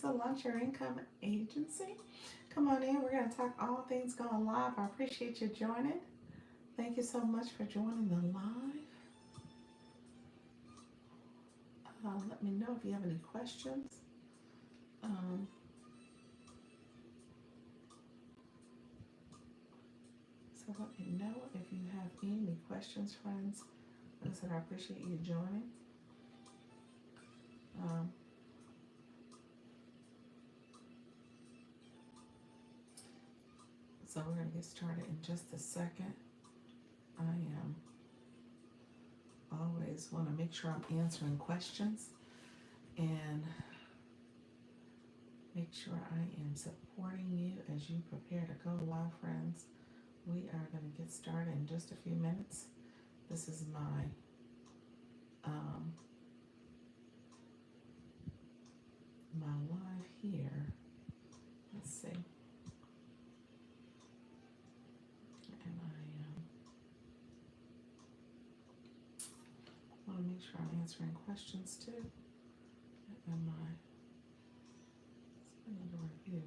to launch your income agency? Come on in. We're going to talk all things going live. I appreciate you joining. Thank you so much for joining the live. Let me know if you have any questions. So let me know if you have any questions, friends. Like I said, I appreciate you joining. So we're going to get started in just a second. I always want to make sure I'm answering questions and make sure I am supporting you as you prepare to go live, friends. We are going to get started in just a few minutes. This is my live here. Let's see. And I want to make sure I'm answering questions too. And I need to review.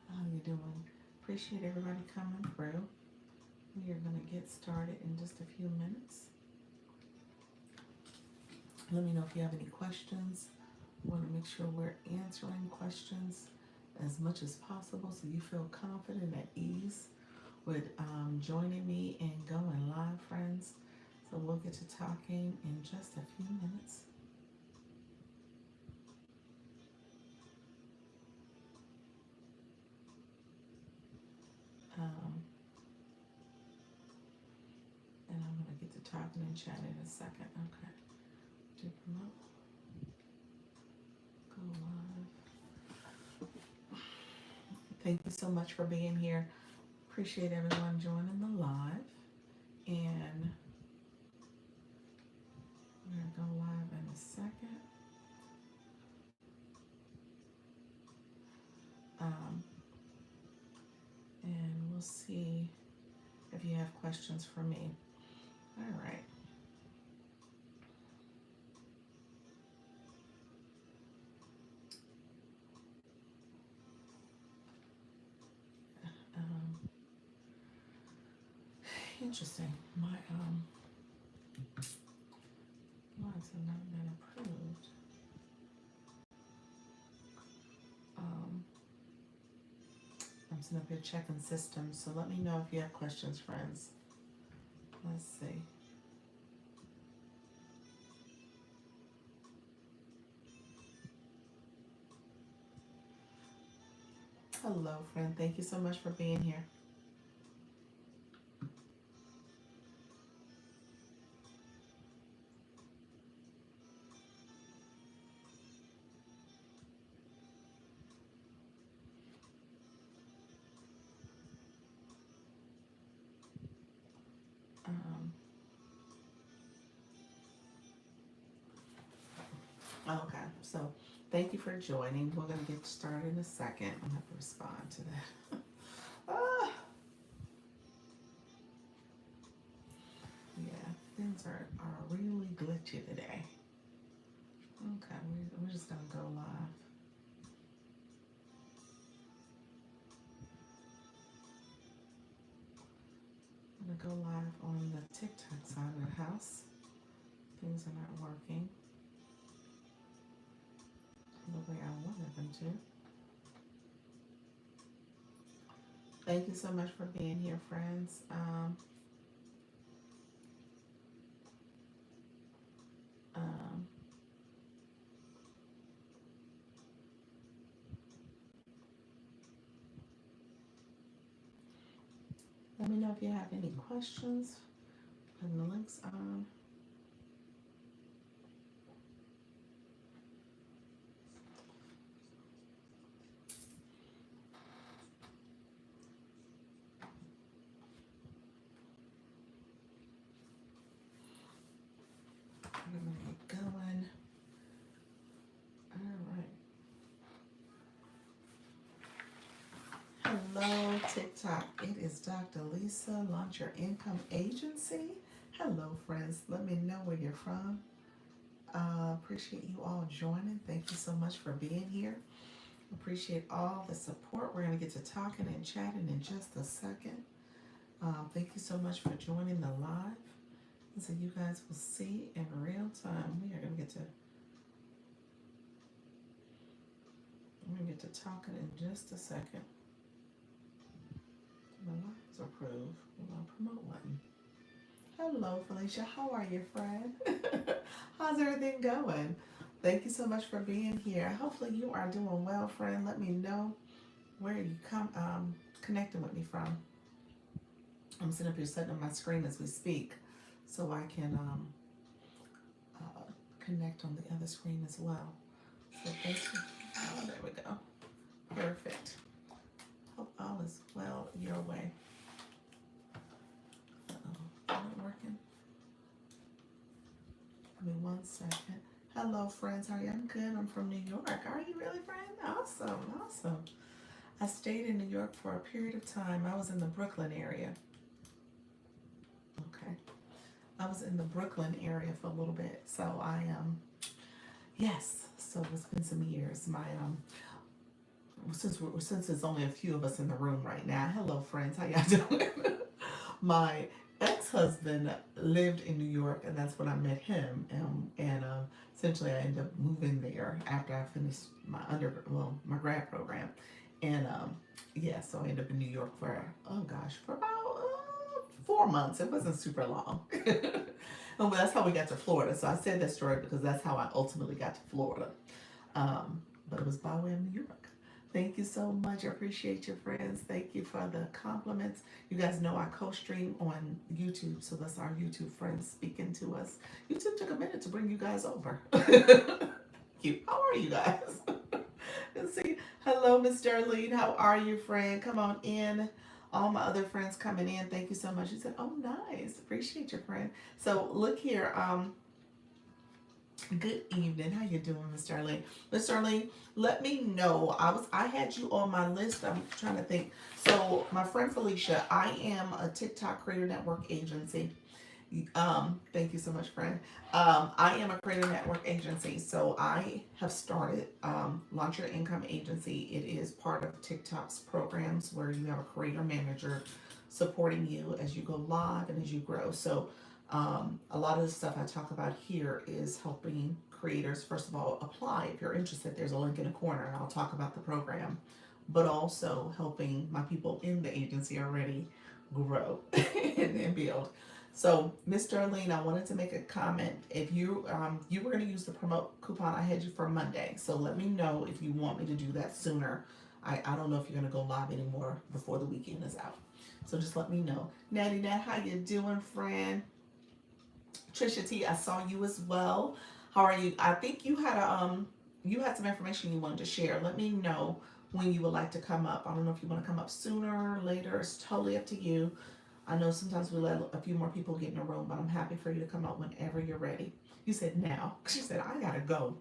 How you doing? Appreciate everybody coming through. We are going to get started in just a few minutes. Let me know if you have any questions. I want to make sure we're answering questions as much as possible so you feel confident and at ease with joining me and going live, friends. So we'll get to talking in just a few minutes. And I'm going to get to talking and chatting in a second. Okay. To promote. Go live. Thank you so much for being here. Appreciate everyone joining the live. And we're going to go live in a second. And we'll see if you have questions for me. All right. Interesting. My logs have not been approved. I'm sitting up here checking systems, so let me know if you have questions, friends. Let's see. Hello, friend. Thank you so much for being here. Okay, so thank you for joining. We're going to get started in a second. I'm going to have to respond to that. Yeah, things are really glitchy today. Okay, we're just going to go live. I'm going to go live on the TikTok side of the house. Things are not working the way I wanted them to. Thank you so much for being here, friends. Let me know if you have any questions. Putting the links on. We're going to get going. All right. Hello, TikTok. It is Dr. Lisa, Launch Your Income Agency. Hello, friends. Let me know where you're from. Appreciate you all joining. Thank you so much for being here. Appreciate all the support. We're going to get to talking and chatting in just a second. Thank you so much for joining the live. So you guys will see in real time. We're gonna get to talking in just a second. The live is approved. We're gonna promote one. Hello, Felicia. How are you, friend? How's everything going? Thank you so much for being here. Hopefully you are doing well, friend. Let me know where you connecting with me from. I'm sitting up here setting up my screen as we speak, so I can connect on the other screen as well. So thank you. Oh, there we go. Perfect. Hope all is well your way. Not working. Give me 1 second. Hello, friends. How are you? I'm good. I'm from New York. Are you really, friend? Awesome. Awesome. I stayed in New York for a period of time. I was in the Brooklyn area. Okay. I was in the Brooklyn area for a little bit. So yes. So it's been some years. Since there's only a few of us in the room right now. Hello, friends. How y'all doing? My ex-husband lived in New York, and that's when I met him. And essentially, I ended up moving there after I finished my grad program. And so I ended up in New York for about 4 months. It wasn't super long. And that's how we got to Florida. So I said that story because that's how I ultimately got to Florida. But it was by way of New York. Thank you so much. I appreciate you, friends. Thank you for the compliments. You guys know I co-stream on YouTube, so that's our YouTube friends speaking to us. YouTube took a minute to bring you guys over. Cute. How are you guys? Let's see. Hello, Miss Darlene. How are you, friend? Come on in. All my other friends coming in. Thank you so much. You said, "Oh, nice. Appreciate your friend." So look here. Good evening. How you doing, Miss Darlene? Miss Darlene, let me know. I had you on my list. I'm trying to think. So my friend Felicia, I am a TikTok Creator Network agency. Thank you so much, friend. I am a Creator Network agency. So I have started Launch Your Income Agency. It is part of TikTok's programs where you have a creator manager supporting you as you go live and as you grow. So a lot of the stuff I talk about here is helping creators, first of all, apply. If you're interested, there's a link in the corner and I'll talk about the program, but also helping my people in the agency already grow and build. So, Miss Darlene, I wanted to make a comment. If you were going to use the promote coupon, I had you for Monday. So let me know if you want me to do that sooner. I don't know if you're going to go live anymore before the weekend is out. So just let me know. Natty Nat, how you doing, friend? Trisha T, I saw you as well. How are you? I think you had some information you wanted to share. Let me know when you would like to come up. I don't know if you want to come up sooner or later. It's totally up to you. I know sometimes we let a few more people get in the room, but I'm happy for you to come up whenever you're ready. You said now. She said, I gotta go.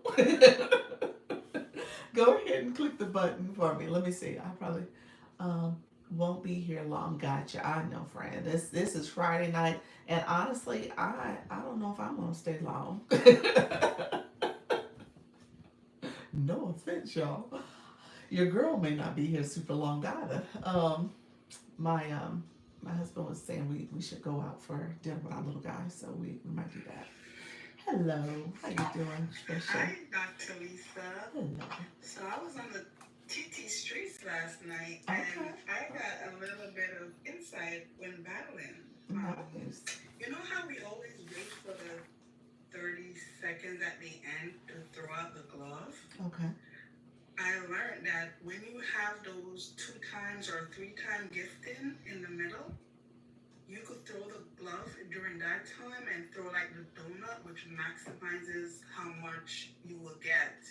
Go ahead and click the button for me. Let me see. I probably won't be here long. Gotcha. I know, friend. This is Friday night, and honestly, I don't know if I'm gonna stay long. No offense, y'all. Your girl may not be here super long either. My husband was saying we should go out for dinner with our little guy, so we might do that. Hello, how you doing, Trisha? Hi, Dr. Lisa. Hello. So I was on the TT streets last night, Okay. and I got a little bit of insight when battling. Nice. You know how we always wait for the 30 seconds at the end to throw out the glove? Okay. I learned that when you have those 2 times or 3 time gifting in the middle, you could throw the glove during that time and throw like the donut, which maximizes how much you will get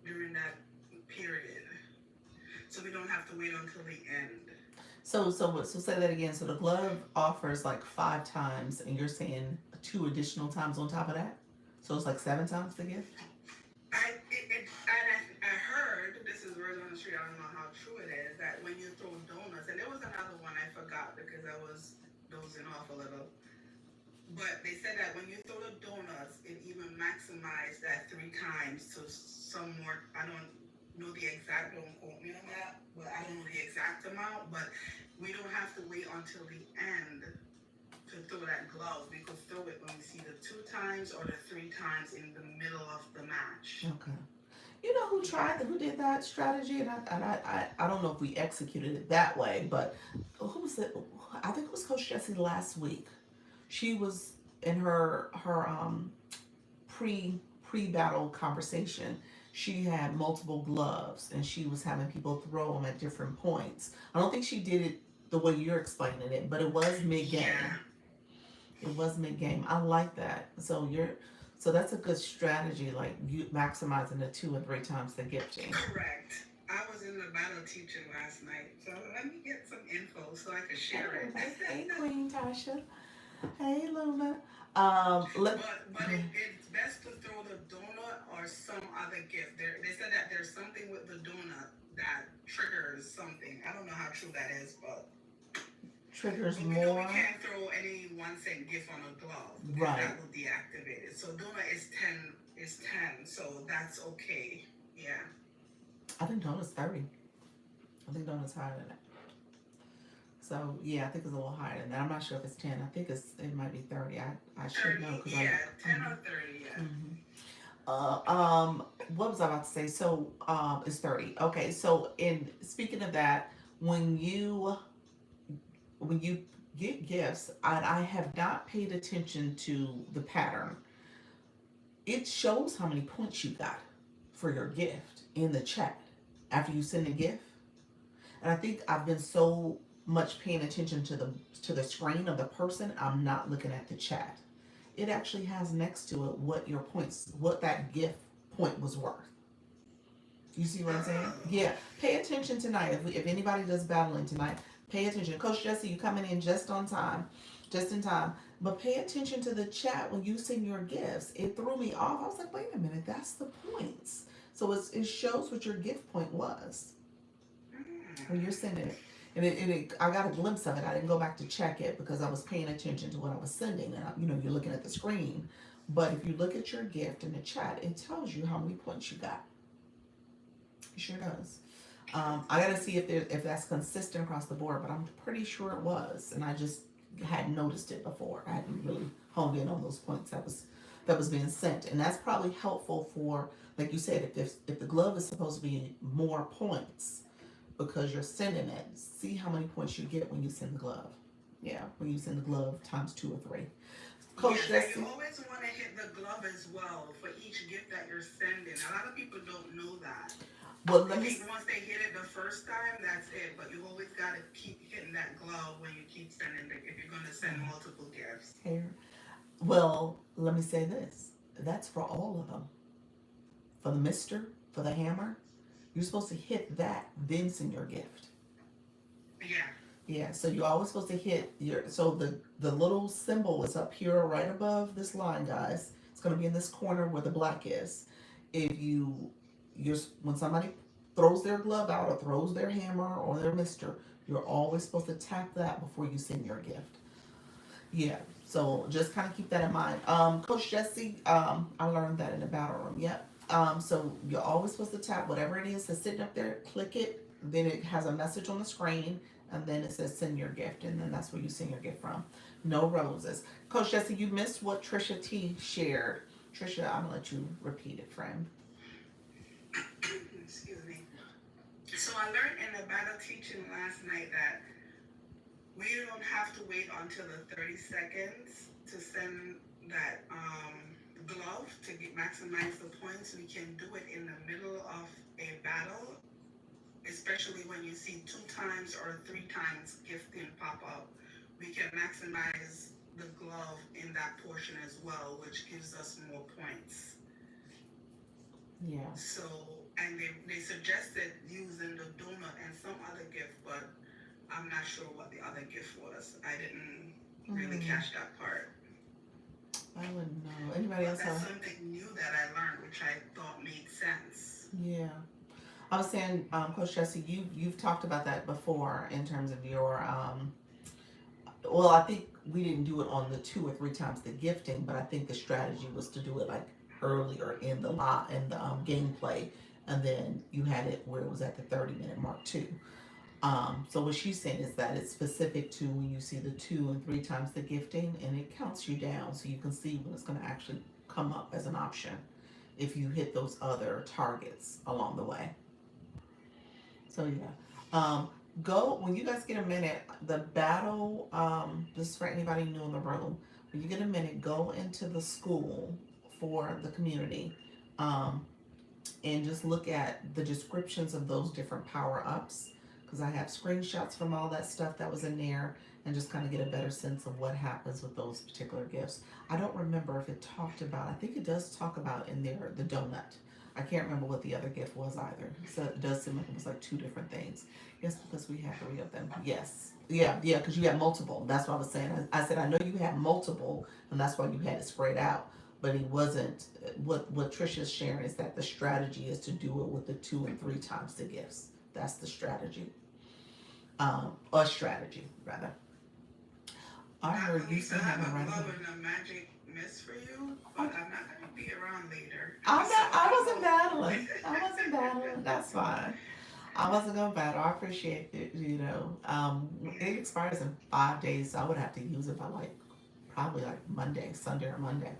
during that period. So we don't have to wait until the end. So say that again. So the glove offers like 5 times, and you're saying 2 additional times on top of that. So it's like 7 times the gift. I heard, this is word on the street, I don't know how true it is, that when you throw donuts, and there was another was dozing off a little. But they said that when you throw the donuts, it even maximized that 3 times to some more. I don't know the exact, don't quote me on that, but I don't know the exact amount. But we don't have to wait until the end to throw that glove. We could throw it when we see the 2 times or the 3 times in the middle of the match. Okay. You know who did that strategy, and I don't know if we executed it that way, but who was it? I think it was Coach Jessie last week. She was in her pre battle conversation. She had multiple gloves, and she was having people throw them at different points. I don't think she did it the way you're explaining it, but it was mid game. Yeah. It was mid game. I like that. So that's a good strategy, like you maximizing the 2 and 3 times the gifting. Correct. I was in the battle teaching last night, so let me get some info so I can share it. Hey, Queen Tasha. Hey, Luna. Let. But it's best to throw the donut or some other gift. They said that there's something with the donut that triggers something. I don't know how true that is, but Triggers we know we more. can't throw any 1 cent gift on a glove because Right. that will deactivate it. So donut is 10, so that's okay. Yeah. I think donut's 30. I think donut's higher than that. So yeah, I think it's a little higher than that. I'm not sure if it's 10. I think it might be 30. I should 30, know because yeah, I. 10 or 30, yeah. What was I about to say? So it's 30. Okay, so in speaking of that, when you when you get gifts, I have not paid attention to the pattern. It shows how many points you got for your gift in the chat after you send a gift. And I think I've been so much paying attention to the screen of the person, I'm not looking at the chat. It actually has next to it what that gift point was worth. You see what I'm saying? Yeah. Pay attention tonight. If anybody does battling tonight, pay attention. Coach Jesse, you coming in just on time, just in time. But pay attention to the chat when you send your gifts. It threw me off. I was like, wait a minute, that's the points. So it shows what your gift point was when you're sending it. And I got a glimpse of it. I didn't go back to check it because I was paying attention to what I was sending. And you're looking at the screen. But if you look at your gift in the chat, it tells you how many points you got. It sure does. I gotta see if that's consistent across the board, but I'm pretty sure it was, and I just hadn't noticed it before. I hadn't really honed in on those points that was being sent, and that's probably helpful for, like you said, if the glove is supposed to be more points because you're sending it, see how many points you get when you send the glove. Yeah, when you send the glove times 2 or 3. Coach, yes, you always want to hit the glove as well for each gift that you're sending. A lot of people don't know that. Well, once they hit it the first time, that's it. But you always got to keep hitting that glove when you keep sending it, if you're going to send multiple gifts. Well, let me say this. That's for all of them. For the mister, for the hammer, you're supposed to hit that, then send your gift. Yeah. Yeah, so you're always supposed to hit so the little symbol is up here right above this line, guys. It's going to be in this corner where the black is. If when somebody throws their glove out or throws their hammer or their mister, you're always supposed to tap that before you send your gift. Yeah, so just kind of keep that in mind. Coach Jesse, I learned that in the battle room. Yep. So you're always supposed to tap whatever it is that's sitting up there, click it, then it has a message on the screen, and then it says send your gift, and then that's where you send your gift from. No roses. Coach Jesse, you missed what Trisha T shared. Trisha, I'm gonna let you repeat it, friend. Excuse me. So I learned in the battle teaching last night that we don't have to wait until the 30 seconds to send that glove to maximize the points. We can do it in the middle of a battle, especially when you see 2 times or 3 times gifting pop up. We can maximize the glove in that portion as well, which gives us more points. Yeah. So, and they suggested using the donut and some other gift, but I'm not sure what the other gift was. I didn't really catch that part. I wouldn't know. Anybody else? That's something new that I learned, which I thought made sense. Yeah. I was saying, Coach Jesse, you've talked about that before in terms of your well, I think we didn't do it on the 2 or 3 times the gifting, but I think the strategy was to do it like earlier in the gameplay, and then you had it where it was at the 30-minute mark too. So what she's saying is that it's specific to when you see the 2 and 3 times the gifting, and it counts you down so you can see when it's going to actually come up as an option if you hit those other targets along the way. So yeah, go when you guys get a minute. The battle, this is for anybody new in the room. When you get a minute, go into the school for the community, um, and just look at the descriptions of those different power ups because I have screenshots from all that stuff that was in there and just kind of get a better sense of what happens with those particular gifts. I don't remember if it talked about, I think it does talk about in there the donut. I can't remember what the other gift was either. So it does seem like it was like 2 different things. Yes, because we had 3 of them. Yes. Yeah, because you had multiple. That's what I was saying. I said, I know you had multiple, and that's why you had it spread out. But it wasn't, what Trisha's sharing is that the strategy is to do it with the 2 and 3 times the gifts. That's the strategy. A strategy, rather. I heard you Lisa, still I have having a right glove away. and a magic miss for you, but Oh, I'm not going to be around later. I'm So not, I I wasn't will. battling. I wasn't battling. That's fine. I wasn't gonna battle. I appreciate it. It expires in 5 days, so I would have to use it by like probably like Monday, Sunday or Monday.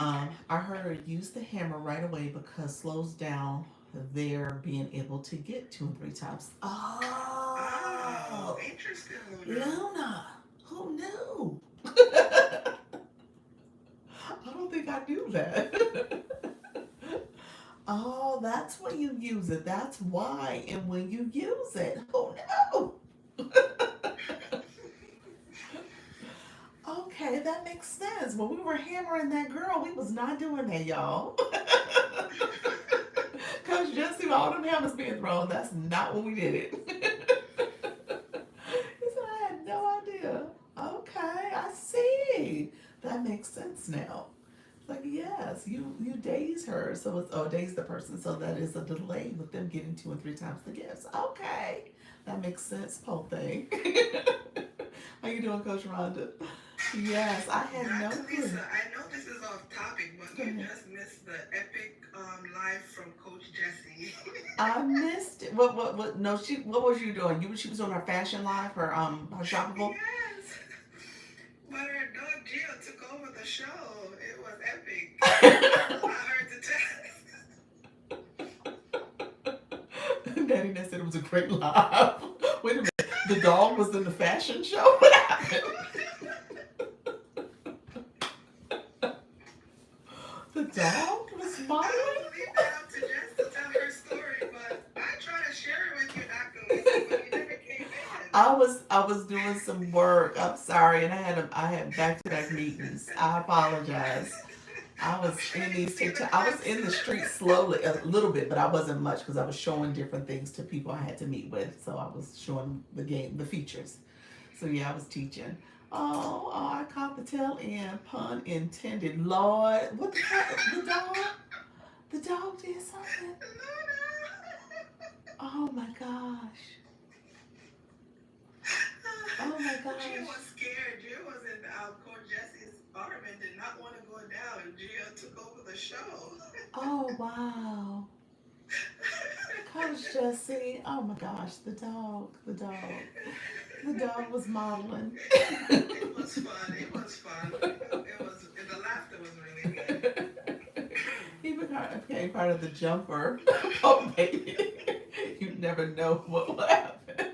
I heard use the hammer right away because slows down their being able to get 2 and 3 times. Oh, Oh, interesting, Luna. Luna, who knew? I don't think I knew that. Oh, that's when you use it. That's why. And when you use it, who knew? Okay, that makes sense. When we were hammering that girl, we was not doing that, y'all. Coach Jesse, all them hammers being thrown, that's not when we did it. He said, I had no idea. Okay, I see. That makes sense now. Like, yes, you daze her, so it's, oh, daze the person, so that is a delay with them getting 2 and 3 times the gifts. Okay, that makes sense, whole thing. How you doing, Coach Rhonda? Yes, I had no Dr. clue. Lisa, I know this is off topic, but Go you ahead. just missed the epic live from Coach Jesse. I missed it. What? No, she. What was you doing? She was on her fashion live, her shoppable. Yes, but her dog Gio took over the show. It was epic. I heard the Daddy Ness said it was a great live. Wait a minute. The dog was in the fashion show. What happened? The dog was I modeling. will leave that up to Jess to tell her story, but I try to share it with you, Dr. Lisa, but you never came in. I was doing some work. I'm sorry, and I had back to back meetings. I apologize. I I'm was sure in you these see the TikTok. I was clips. in the street slowly, a little bit, but I wasn't much because I was showing different things to people I had to meet with. So I was showing the features. So yeah, I was teaching. Oh, I caught the tail end, pun intended. Lord, what the heck? The dog? The dog did something. Oh my gosh. Oh my Gio gosh. was scared. Gio was in Coach Jesse's arm and did not want to go down. And Gio took over the show. Oh wow. Coach Jesse. Oh my gosh, the dog. The dog. The dog was modeling. It was fun. It was fun. It was. The laughter was really good. He became part of the jumper. Oh baby. You never know what will happen.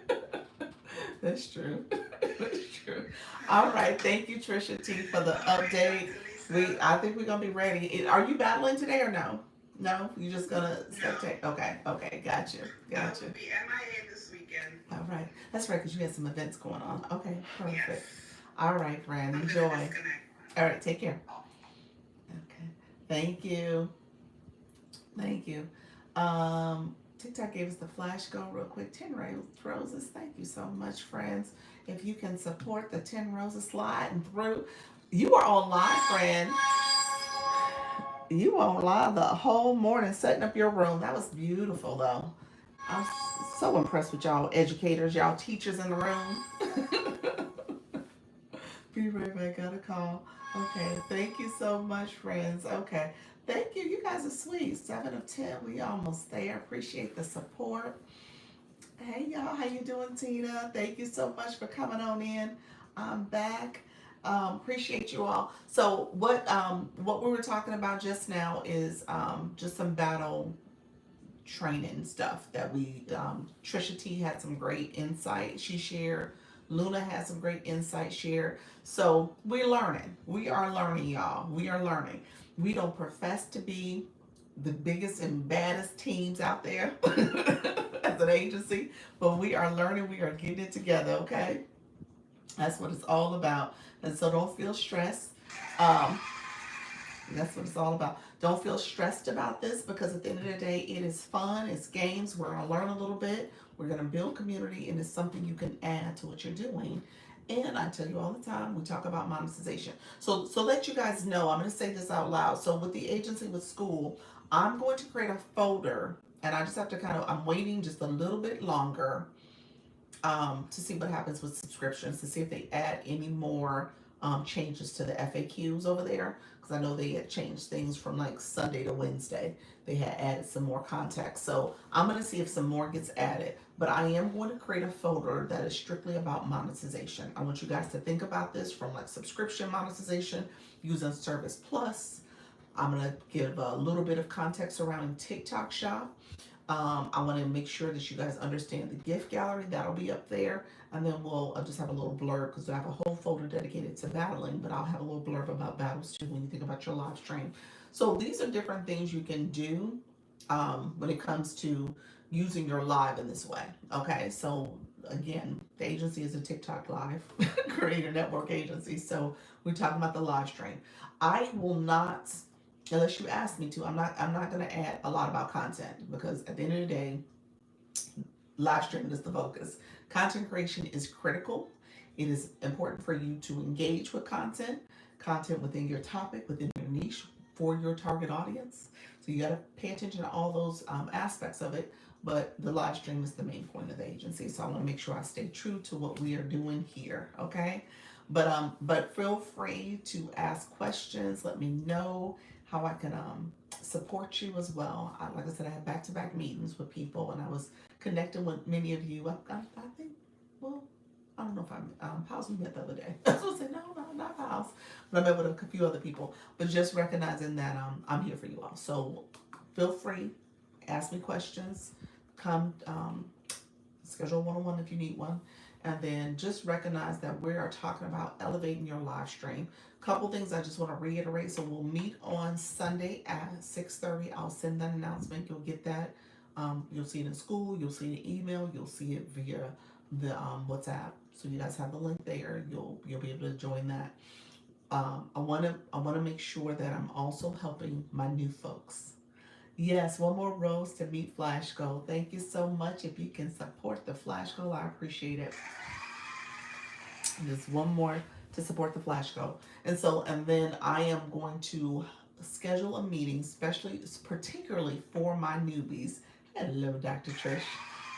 That's true. That's true. All right. Thank you, Trisha T, for the All right, update. Dr. Lisa. I think we're gonna be ready. Are you battling today or no? No, you just gonna No, spectate. Okay. Okay. Gotcha. I Gotcha. will be MIA this weekend. All right. That's right, because you had some events going on. Okay. Yes. Perfect. All right, friend. I'm gonna Enjoy. disconnect. All right. Take care. Okay. Thank you. Thank you. TikTok gave us the flash go real quick. 10 roses. Thank you so much, friends. If you can support the 10 roses sliding through, you are on live, friend. You were on live the whole morning setting up your room. That was beautiful, though. I'm so impressed with y'all educators, y'all teachers in the room. Be right back. Got a call. Okay. Thank you so much, friends. Okay. Thank you. You guys are sweet. 7 of 10. We almost there. Appreciate the support. Hey y'all, how you doing, Tina? Thank you so much for coming on in. I'm back. Appreciate you all. So what we were talking about just now is just some battle training stuff that we Trisha T had some great insight she shared. Luna had some great insight shared. So we're learning. We are learning, y'all. We are learning. We don't profess to be the biggest and baddest teams out there as an agency, but we are learning. We are getting it together. Okay, that's what it's all about. And so don't feel stressed. Um, that's what it's all about. Don't feel stressed about this because at the end of the day, it is fun. It's games. We're going to learn a little bit. We're going to build community, and it's something you can add to what you're doing. And I tell you all the time, we talk about monetization. So let you guys know, I'm going to say this out loud. So with the agency with school, I'm going to create a folder, and I just have to I'm waiting just a little bit longer to see what happens with subscriptions, to see if they add any more changes to the FAQs over there. Because I know they had changed things from like Sunday to Wednesday. They had added some more context. So I'm going to see if some more gets added. But I am going to create a folder that is strictly about monetization. I want you guys to think about this from like subscription monetization, using Service Plus. I'm going to give a little bit of context around TikTok Shop. I want to make sure that you guys understand the gift gallery. That'll be up there. And then I'll just have a little blurb because I have a whole folder dedicated to battling, but I'll have a little blurb about battles too when you think about your live stream. So these are different things you can do when it comes to using your live in this way. Okay, so again, the agency is a TikTok live creator network agency. So we're talking about the live stream. I will not, unless you ask me to, I'm not going to add a lot about content because at the end of the day, live streaming is the focus. Content creation is critical. It is important for you to engage with content within your topic, within your niche, for your target audience. So you got to pay attention to all those aspects of it. But the live stream is the main point of the agency. So I want to make sure I stay true to what we are doing here. Okay. But feel free to ask questions. Let me know how I can support you as well. Like I said, I had back-to-back meetings with people, and I was connecting with many of you. I think, well, I don't know if Pals we met the other day. I was gonna say no, not Pals, but I met with a few other people. But just recognizing that I'm here for you all. So feel free, ask me questions. Come schedule a one-on-one if you need one. And then just recognize that we are talking about elevating your live stream. Couple things I just want to reiterate. So we'll meet on Sunday at 6:30. I'll send that announcement. You'll get that. You'll see it in school. You'll see it in email. You'll see it via the WhatsApp. So you guys have the link there. You'll be able to join that. I wanna make sure that I'm also helping my new folks. Yes, one more rose to meet Flash Goal. Thank you so much. If you can support the Flash Goal, I appreciate it. There's one more to support the Flash Goal. And then I am going to schedule a meeting, particularly for my newbies. Hello, Dr. Trish.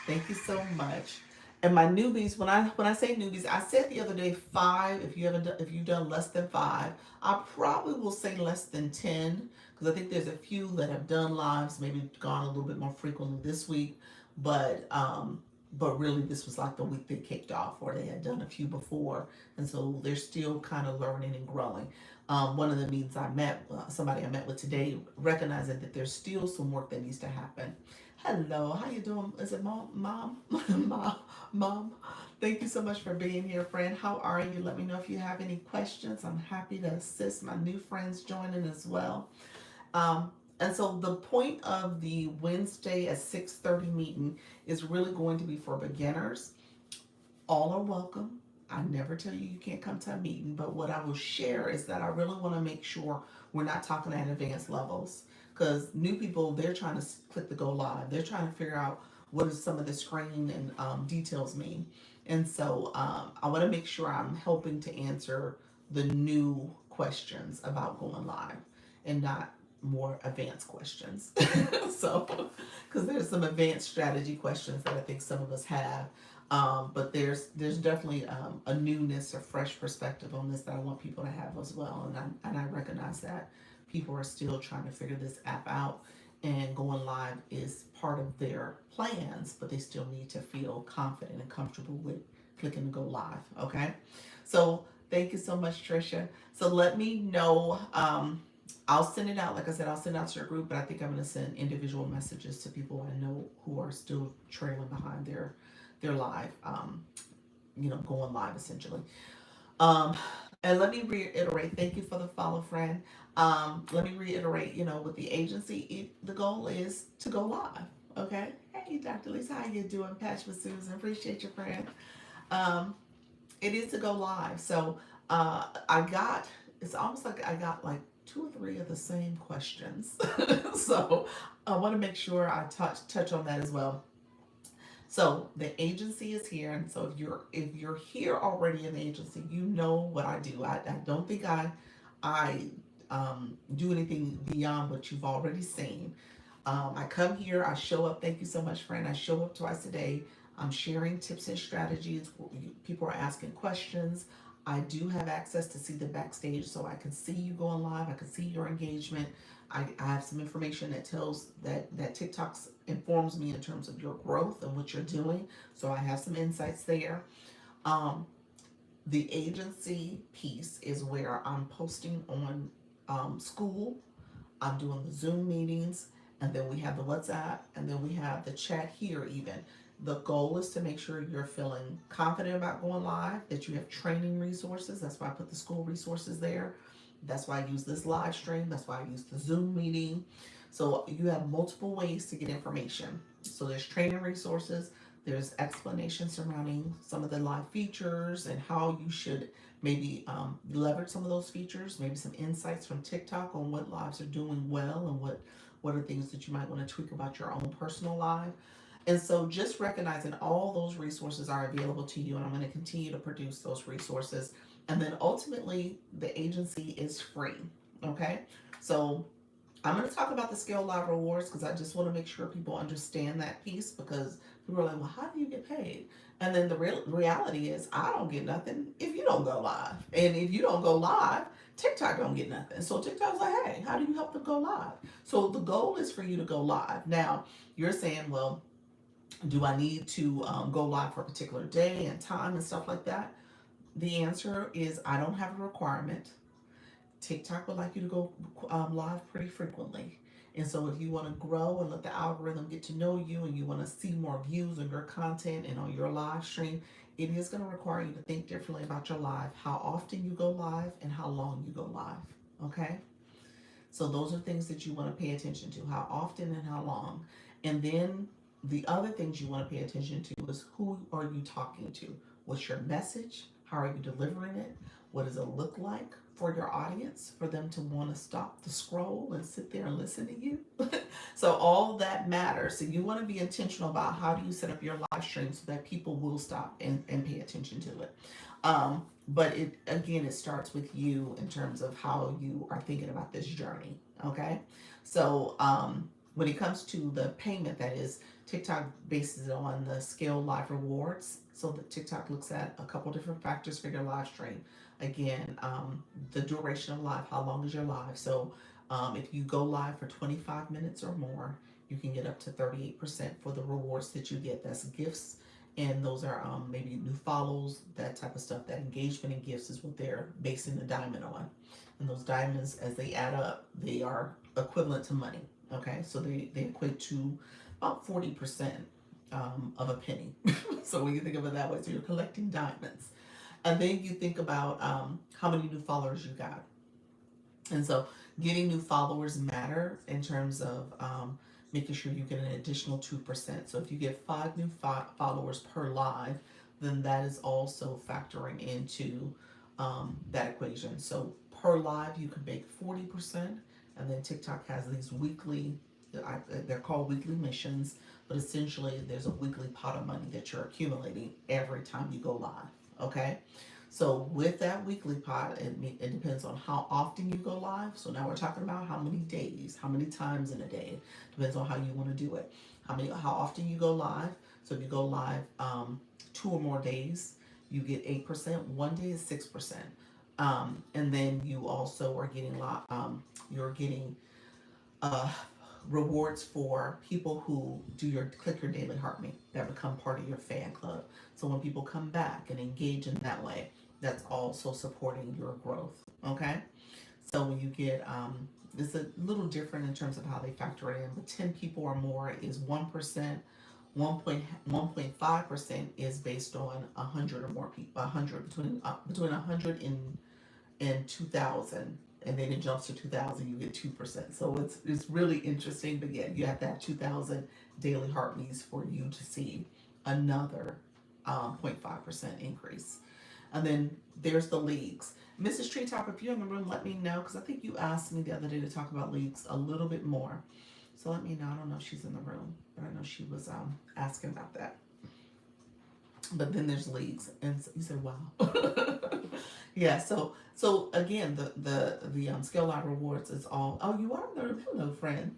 Thank you so much. And my newbies, when I say newbies, I said the other day 5. If you've done less than 5, I probably will say less than 10 because I think there's a few that have done lives, maybe gone a little bit more frequently this week, but really this was like the week they kicked off, or they had done a few before, and so they're still kind of learning and growing. One of the meetings somebody I met with today, recognizing that there's still some work that needs to happen. Hello, how you doing? Is it mom? Mom? Thank you so much for being here, friend. How are you? Let me know if you have any questions. I'm happy to assist my new friends joining as well. And so the point of the Wednesday at 6:30 meeting is really going to be for beginners. All are welcome. I never tell you can't come to a meeting, but what I will share is that I really want to make sure we're not talking at advanced levels. Because new people, they're trying to click the go live. They're trying to figure out what does some of the screen and details mean. And so I want to make sure I'm helping to answer the new questions about going live and not more advanced questions. So, because there's some advanced strategy questions that I think some of us have. But there's definitely a newness, a fresh perspective on this that I want people to have as well, and I recognize that people are still trying to figure this app out, and going live is part of their plans, but they still need to feel confident and comfortable with clicking to go live. Okay, so thank you so much, Trisha. So let me know. I'll send it out. Like I said, I'll send it out to your group, but I think I'm going to send individual messages to people I know who are still trailing behind their live, going live essentially. Um, and let me reiterate, thank you for the follow, friend. Let me reiterate, with the agency, the goal is to go live. Okay. Hey, Dr. Lisa, how you doing? Patch with Susan. Appreciate your friend. Um, it is to go live. So it's almost like I got like two or three of the same questions. So I want to make sure I touch on that as well. So the agency is here, and so if you're here already in the agency, you know what I do. I don't think I do anything beyond what you've already seen. I come here, I show up. Thank you so much, friend. I show up twice a day. I'm sharing tips and strategies. People are asking questions. I do have access to see the backstage, so I can see you going live. I can see your engagement. I have some information that tells that TikTok informs me in terms of your growth and what you're doing. So I have some insights there. Um, the agency piece is where I'm posting on school. I'm doing the Zoom meetings, and then we have the WhatsApp, and then we have the chat here even. The goal is to make sure you're feeling confident about going live, that you have training resources. That's why I put the school resources there. That's why I use this live stream. That's why I use the Zoom meeting. So you have multiple ways to get information. So there's training resources, there's explanation surrounding some of the live features and how you should maybe leverage some of those features, maybe some insights from TikTok on what lives are doing well and what are things that you might want to tweak about your own personal live. And so just recognizing all those resources are available to you, and I'm going to continue to produce those resources. And then ultimately, the agency is free. Okay. So I'm going to talk about the Scale Live Rewards because I just want to make sure people understand that piece, because people are like, well, how do you get paid? And then the reality is, I don't get nothing if you don't go live. And if you don't go live, TikTok don't get nothing. So TikTok's like, hey, how do you help them go live? So the goal is for you to go live. Now, you're saying, well, do I need to go live for a particular day and time and stuff like that? The answer is I don't have a requirement. TikTok would like you to go live pretty frequently. And so if you want to grow and let the algorithm get to know you, and you want to see more views on your content and on your live stream, it is going to require you to think differently about your live, how often you go live and how long you go live. Okay? So those are things that you want to pay attention to, how often and how long. And then the other things you want to pay attention to is, who are you talking to? What's your message? How are you delivering it? What does it look like for your audience for them to want to stop the scroll and sit there and listen to you? So all that matters. So you want to be intentional about how do you set up your live stream so that people will stop and pay attention to it. But it starts with you in terms of how you are thinking about this journey. Okay, so when it comes to the payment, that is, TikTok bases it on the Scale Live Rewards. So the TikTok looks at a couple different factors for your live stream. Again, the duration of live, how long is your live? So if you go live for 25 minutes or more, you can get up to 38% for the rewards that you get. That's gifts, and those are maybe new follows, that type of stuff. That engagement and gifts is what they're basing the diamond on. And those diamonds, as they add up, they are equivalent to money. Okay, so they equate to about 40% of a penny. So when you think of it that way, so you're collecting diamonds. And then you think about how many new followers you got. And so getting new followers matter in terms of making sure you get an additional 2%. So if you get 5 new followers per live, then that is also factoring into that equation. So per live, you can make 40%. And then TikTok has these weekly, they're called weekly missions, but essentially there's a weekly pot of money that you're accumulating every time you go live. Okay? So with that weekly pot, it depends on how often you go live. So now we're talking about how many days, how many times in a day. Depends on how you want to do it. How often you go live. So if you go live 2 or more days, you get 8%. One day is 6%. And then you also are getting you're getting uh, rewards for people who do your click your daily heart me that become part of your fan club. So when people come back and engage in that way, that's also supporting your growth. Okay, so when you get it's a little different in terms of how they factor it in, but 10 people or more is 1%. 1.5% is based on 100 or more people. 100 between 100 and 2,000, and then it jumps to 2,000, you get 2%. So it's really interesting, but yeah, you have to have 2,000 daily heartbeats for you to see another 0.5% increase. And then there's the leagues. Mrs. Treetop, if you're in the room, let me know, because I think you asked me the other day to talk about leagues a little bit more. So let me know. I don't know if she's in the room, but I know she was asking about that. But then there's leagues, and you said, "Wow." Yeah. So again, the Scale Live Rewards is all. Oh, you are there. Hello, friend.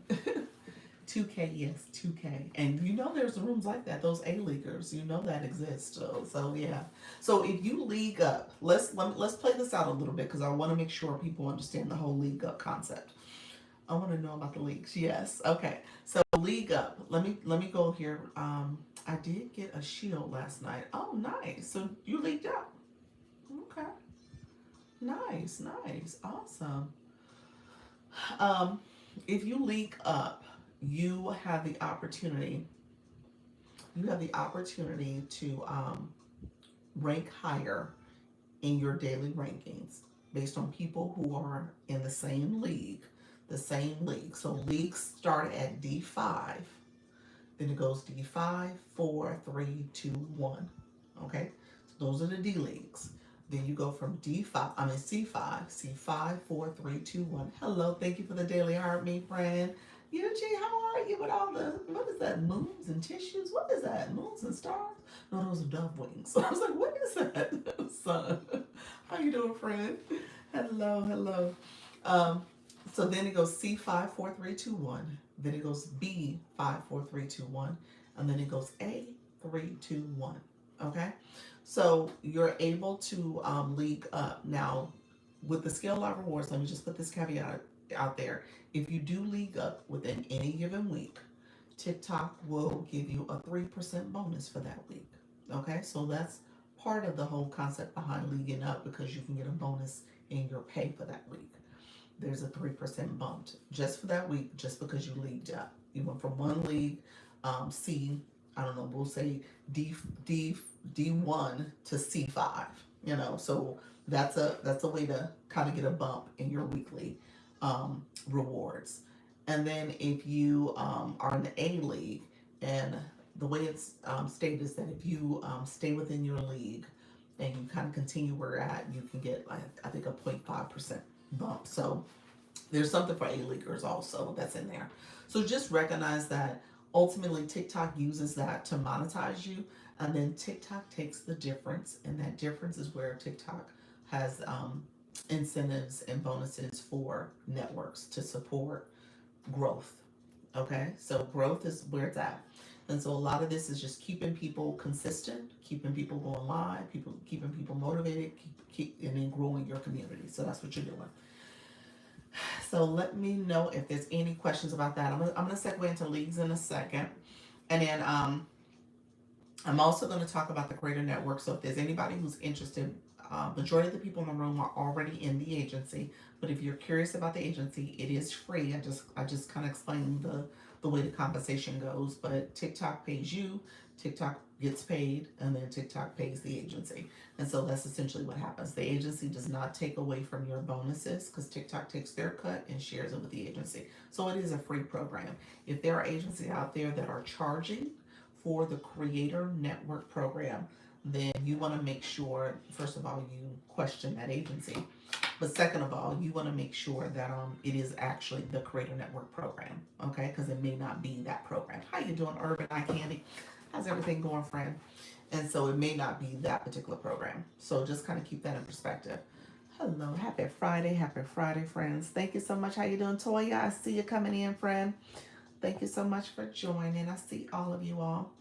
2K, yes, 2K, and you know there's rooms like that. Those A leaguers, you know that exists. So yeah. So if you league up, let's play this out a little bit because I want to make sure people understand the whole league up concept. I want to know about the leagues. Yes. Okay. So league up. Let me go here. I did get a shield last night. Oh, nice. So you leagued up. Okay. Nice. Nice. Awesome. Um, if you league up, you have the opportunity. You have the opportunity to rank higher in your daily rankings based on people who are in the same league. The same league. So leagues start at D5. Then it goes D5, 4, 3, 2, 1. Okay? So those are the D leagues. Then you go from C5, C5, 4, 3, 2, 1. Hello, thank you for the daily heart, me friend. Eugene, how are you with all the, what is that, moons and tissues? What is that, moons and stars? No, those are dove wings. So I was like, what is that, son? How you doing, friend? Hello, hello. Um, so then it goes C5, 4, 3, 2, 1. Then it goes B, 5, 4, 3, 2, 1. And then it goes A, 3, 2, 1. Okay? So you're able to league up. Now, with the Scale Live Rewards, let me just put this caveat out there. If you do league up within any given week, TikTok will give you a 3% bonus for that week. Okay? So that's part of the whole concept behind leaguing up because you can get a bonus in your pay for that week. There's a 3% bump just for that week, just because you leagued up. You went from one league, C, I don't know, we'll say D1 to C5. So that's a way to kind of get a bump in your weekly rewards. And then if you are in the A league, and the way it's stated is that if you stay within your league and you kind of continue where you're at, you can get, like, I think, a 0.5% bump. So there's something for A leaguers also that's in there. So just recognize that ultimately TikTok uses that to monetize you, and then TikTok takes the difference, and that difference is where TikTok has incentives and bonuses for networks to support growth. Okay, so growth is where it's at. And so a lot of this is just keeping people consistent, keeping people going live, keeping people motivated, and then growing your community. So that's what you're doing. So let me know if there's any questions about that. I'm gonna segue into leagues in a second, and then I'm also going to talk about the creator network. So if there's anybody who's interested, majority of the people in the room are already in the agency. But if you're curious about the agency, it is free. I just kind of explained the way the compensation goes. But TikTok pays you, TikTok gets paid, and then TikTok pays the agency. And so that's essentially what happens. The agency does not take away from your bonuses because TikTok takes their cut and shares it with the agency. So it is a free program. If there are agencies out there that are charging for the Creator Network program, then you want to make sure, first of all, you question that agency. But second of all, you want to make sure that it is actually the Creator Network program, okay? Because it may not be that program. How you doing, Urban Eye Candy? How's everything going, friend? And so it may not be that particular program. So just kind of keep that in perspective. Hello, happy Friday, friends. Thank you so much. How you doing, Toya? I see you coming in, friend. Thank you so much for joining. I see all of you all.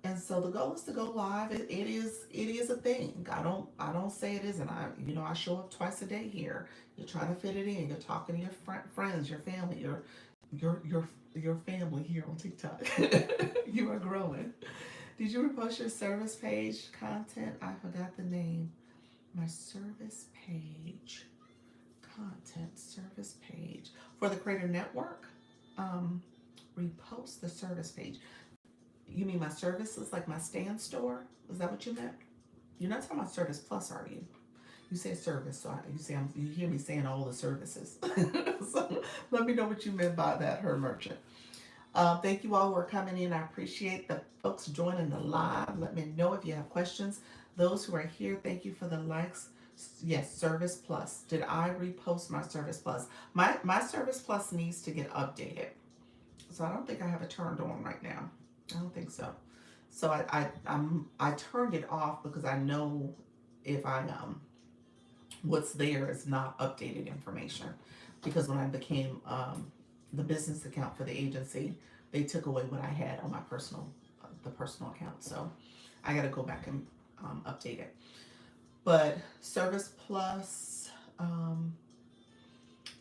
And so the goal is to go live. It is a thing. I don't say it isn't. I show up twice a day here. You're trying to fit it in. You're talking to your friends, your family, your your your family here on TikTok. You are growing. Did you repost your service page content? I forgot the name. My service page content service page for the Creator Network. Um, Repost the service page. You mean my services, like my stand store? Is that what you meant? You're not talking about Service Plus, are you? You say service, so you hear me saying all the services. So let me know what you meant by that, her merchant. Thank you all who are coming in. I appreciate the folks joining the live. Let me know if you have questions. Those who are here, thank you for the likes. Yes, Service Plus. Did I repost my Service Plus? My Service Plus needs to get updated. So I don't think I have it turned on right now. I don't think so. So I turned it off because I know if I what's there is not updated information. Because when I became the business account for the agency, they took away what I had on my personal the personal account. So I got to go back and update it. But Service Plus,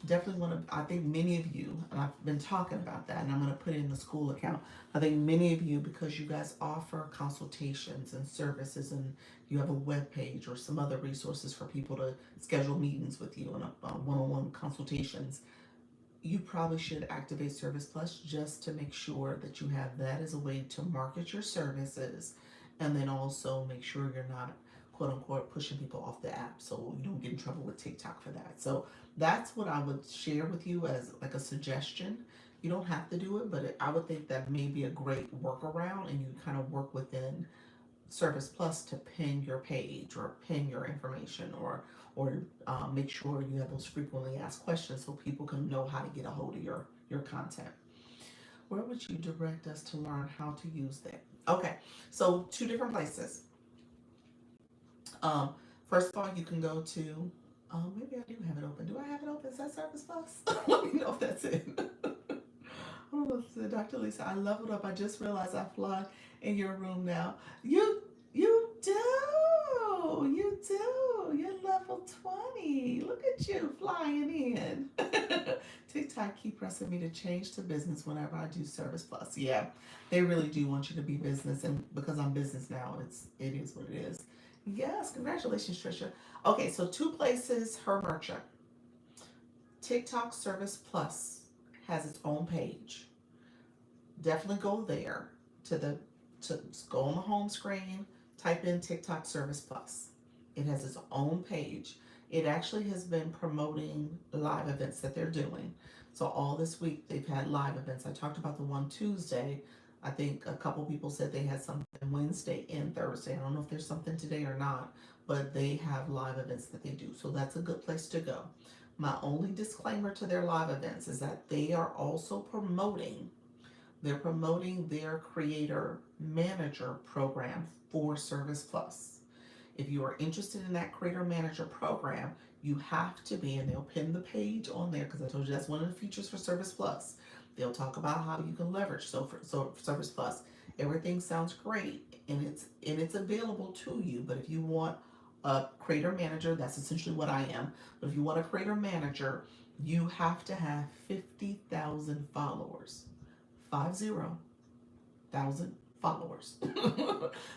definitely want to, I think many of you, and I've been talking about that, and I'm going to put it in the school account. I think many of you, because you guys offer consultations and services, and you have a web page or some other resources for people to schedule meetings with you and one-on-one consultations, you probably should activate Service Plus just to make sure that you have that as a way to market your services, and then also make sure you're not quote unquote pushing people off the app so you don't get in trouble with TikTok for that. So that's what I would share with you as like a suggestion. You don't have to do it, but I would think that may be a great workaround, and you kind of work within Service Plus to pin your page or pin your information, or make sure you have those frequently asked questions so people can know how to get a hold of your content. Where would you direct us to learn how to use that? Okay, so two different places. Um, First of all, you can go to. Maybe I do have it open. Do I have it open? Is that Service Plus? Let me know if that's it. Oh, Dr. Lisa, I leveled up. I just realized I fly in your room now. You do. You do. You're level 20. Look at you flying in. TikTok keep pressing me to change to business whenever I do Service Plus. Yeah, they really do want you to be business, and because I'm business now, it is what it is. Yes, congratulations, Trisha. Okay, so two places, her merchant. TikTok Service Plus has its own page. Definitely go there to the to go on the home screen, type in TikTok Service Plus. It has its own page. It actually has been promoting live events that they're doing. So all this week they've had live events. I talked about the one Tuesday. I think a couple people said they had something Wednesday and Thursday. I don't know if there's something today or not, but they have live events that they do. So that's a good place to go. My only disclaimer to their live events is that they are also promoting their creator manager program for Service Plus. If you are interested in that creator manager program, you have to be, and they'll pin the page on there because I told you that's one of the features for Service Plus. They'll talk about how you can leverage so for Service Plus. Everything sounds great, and it's available to you. But if you want a creator manager, that's essentially what I am. But if you want a creator manager, you have to have 50,000 followers. 50,000 followers.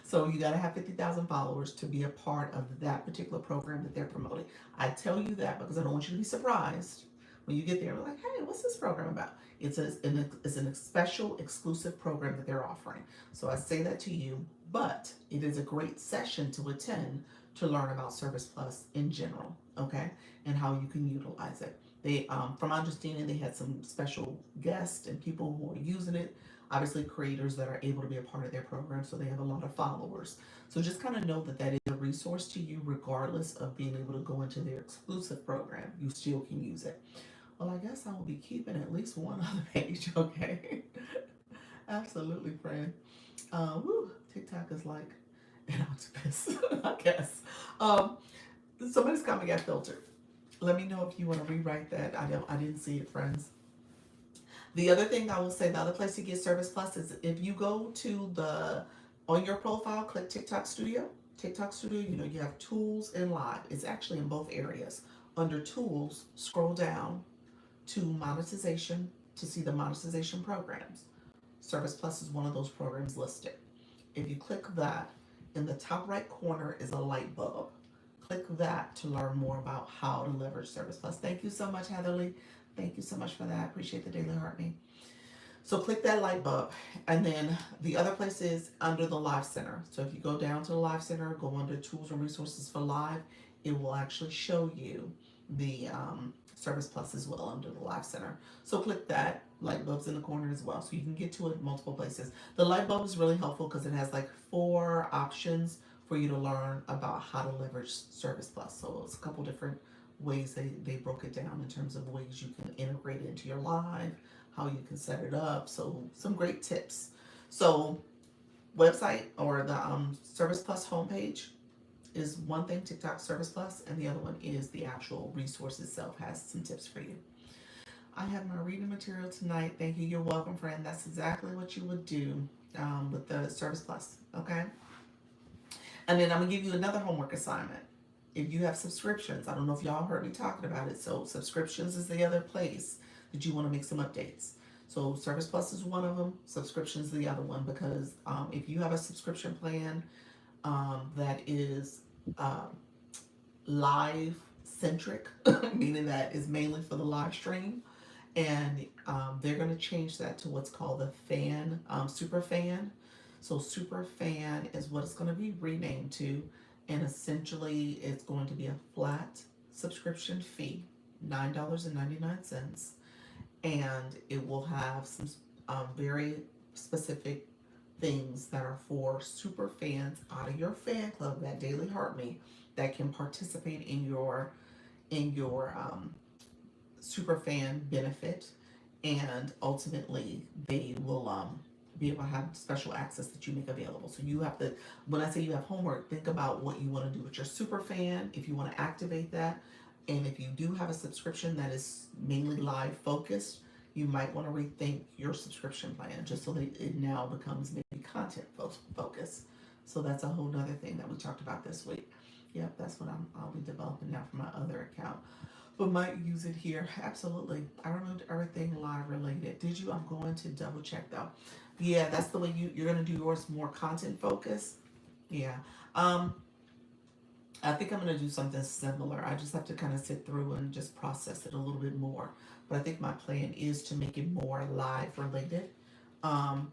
So you got to have 50,000 followers to be a part of that particular program that they're promoting. I tell you that because I don't want you to be surprised when you get there. Like, hey, what's this program about? It's a special exclusive program that they're offering. So I say that to you, but it is a great session to attend to learn about Service Plus in general, okay, and how you can utilize it. They, from my understanding, they had some special guests and people who are using it. Obviously, creators that are able to be a part of their program, so they have a lot of followers. So just kind of know that that is a resource to you, regardless of being able to go into their exclusive program. You still can use it. Well, I guess I will be keeping at least one other page, okay? Absolutely, friend. TikTok is like an octopus, I guess. Um, Somebody's coming got filtered. Let me know if you want to rewrite that. I didn't see it, friends. The other thing I will say, the other place to get Service Plus is if you go to the On your profile, click TikTok Studio. TikTok Studio, you have tools and live. It's actually in both areas. Under tools, scroll down to monetization to see the monetization programs. Service Plus is one of those programs listed. If you click that, in the top right corner is a light bulb. Click that to learn more about how to leverage Service Plus. Thank you so much, Heatherly. Thank you so much for that. Appreciate the Daily Heart Me. So click that light bulb. And then the other place is under the Live Center. So if you go down to the Live Center, go under Tools and Resources for Live, it will actually show you the Service Plus as well under the Live Center. So click that. Light bulb's in the corner as well. So you can get to it multiple places. The light bulb is really helpful because it has like 4 options for you to learn about how to leverage Service Plus. So it's a couple different ways they broke it down in terms of ways you can integrate it into your live, how you can set it up. So some great tips. So website or the Service Plus homepage is one thing, TikTok Service Plus, and the other one is the actual resource itself has some tips for you. I have my reading material tonight. Thank you. You're welcome, friend. That's exactly what you would do with the Service Plus. Okay. And then I'm gonna give you another homework assignment. If you have subscriptions, I don't know if y'all heard me talking about it. So subscriptions is the other place that you want to make some updates. So Service Plus is one of them. Subscriptions is the other one because if you have a subscription plan that is live centric, meaning that is mainly for the live stream, and they're going to change that to what's called the fan, super fan. So super fan is what it's going to be renamed to, and essentially it's going to be a flat subscription fee, $9.99, and it will have some very specific things that are for super fans out of your fan club, that Daily Heart Me, that can participate in your super fan benefit, and ultimately they will be able to have special access that you make available. So you have to, when I say you have homework, think about what you want to do with your super fan, if you want to activate that, and if you do have a subscription that is mainly live focused, you might want to rethink your subscription plan just so that it now becomes maybe content focused. So that's a whole nother thing that we talked about this week. Yep, that's what I'll be developing now for my other account, but might use it here. Absolutely. I removed everything live related. Did you? I'm going to double check though. Yeah, that's the way you're gonna do yours, more content focused. Yeah. Um, I think I'm gonna do something similar. I just have to kind of sit through and just process it a little bit more. But I think my plan is to make it more live related. Um,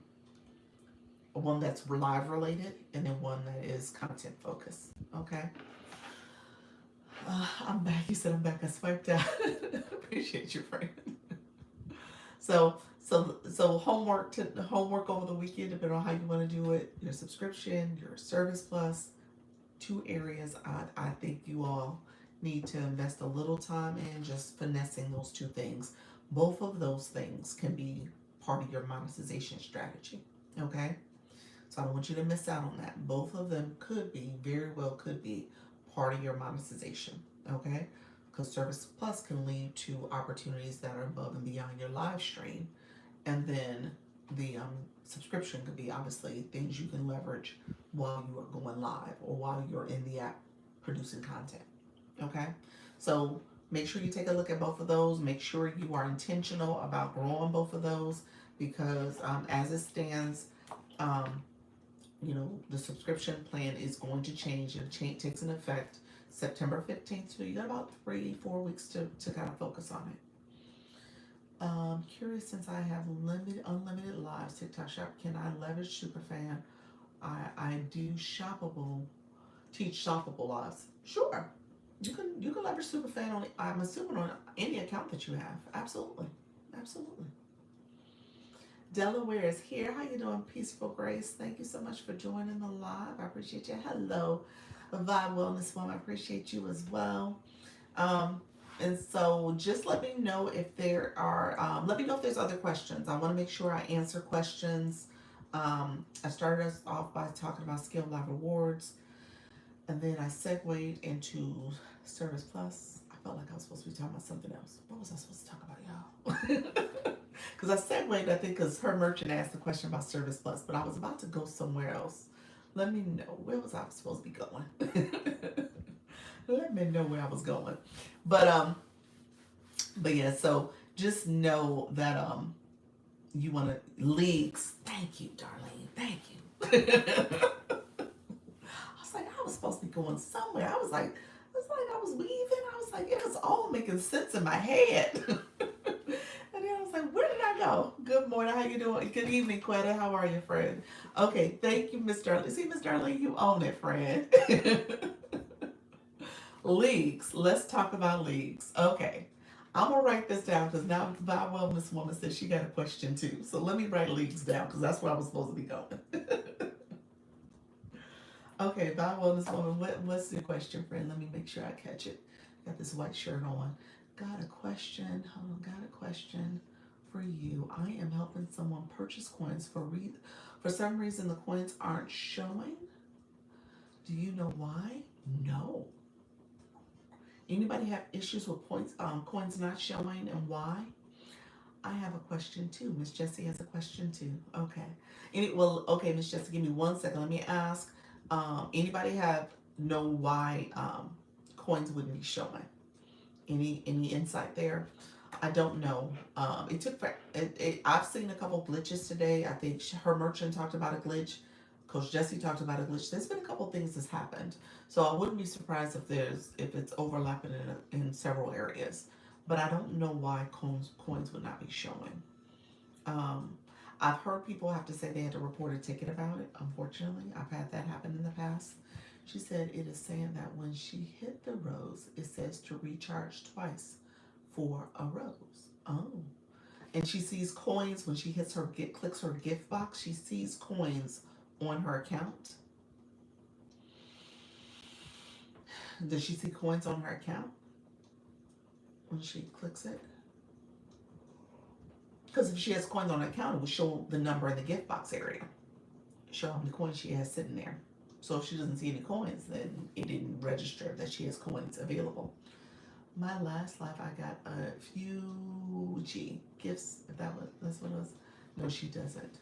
one that's live related, and then one that is content focused. Okay. I'm back. You said I'm back. I swiped out. Appreciate you, friend. So homework over the weekend, depending on how you want to do it. Your subscription, your Service Plus, 2 areas I think you all need to invest a little time in, just finessing those 2 things. Both of those things can be part of your monetization strategy. Okay, so I don't want you to miss out on that. Both of them could be, very well could be, part of your monetization. Okay, because Service Plus can lead to opportunities that are above and beyond your live stream, and then the subscription could be obviously things you can leverage while you are going live or while you're in the app producing content. Okay, so make sure you take a look at both of those. Make sure you are intentional about growing both of those, because as it stands, um, the subscription plan is going to change. It takes an effect September 15th, so you got about 3-4 weeks to kind of focus on it. Curious, since I have unlimited lives TikTok shop, can I leverage Superfan? I do teach shoppable lives. Sure, you can leverage Superfan on, I'm assuming, on any account that you have. Absolutely, absolutely. Delaware is here. How you doing, Peaceful Grace? Thank you so much for joining the live. I appreciate you. Hello, Vibe Wellness Mom. I appreciate you as well. Um, and so just let me know if let me know if there's other questions. I want to make sure I answer questions. I started us off by talking about Skill Live Rewards, and then I segued into Service Plus. I felt like I was supposed to be talking about something else. What was I supposed to talk about, y'all? Because I segued, I think, because her merchant asked the question about Service Plus, but I was about to go somewhere else. Let me know, where was I supposed to be going? Let me know where I was going. But but yeah, so just know that you want to leaks. Thank you, Darlene. Thank you. I was like, I was supposed to be going somewhere. I was weaving. I was like, it was all making sense in my head. And then I was like, where did I go? Good morning. How you doing? Good evening, Quetta. How are you, friend? Okay, thank you, Miss Darlene. See, Miss Darlene, you own it, friend. Leagues. Let's talk about leagues. Okay. I'm gonna write this down because now my wellness woman said she got a question too. So let me write leagues down because that's where I was supposed to be going. Okay, my wellness woman, what's your question, friend? Let me make sure I catch it. Got this white shirt on. Got a question. Hold on. Got a question for you. I am helping someone purchase coins for some reason the coins aren't showing. Do you know why? No. Anybody have issues with coins not showing and why? I have a question too. Miss Jessie has a question too. Okay. Okay, Miss Jessie, give me 1 second. Let me ask. Anybody know why coins wouldn't be showing? Any insight there? I don't know. I've seen a couple glitches today. I think her merchant talked about a glitch. Coach Jesse talked about a glitch. There's been a couple things that's happened, so I wouldn't be surprised if it's overlapping in several areas. But I don't know why coins would not be showing. Um, I've heard people have to say they had to report a ticket about it. Unfortunately, I've had that happen in the past. She said it is saying that when she hit the rose, it says to recharge twice for a rose. Oh. And she sees coins when she clicks her gift box, she sees coins on her account. Does she see coins on her account when she clicks it? Because if she has coins on her account, it will show the number in the gift box area. Show how many coins she has sitting there. So if she doesn't see any coins, then it didn't register that she has coins available. My last life, I got a few gifts. If that's what it was. No, she doesn't.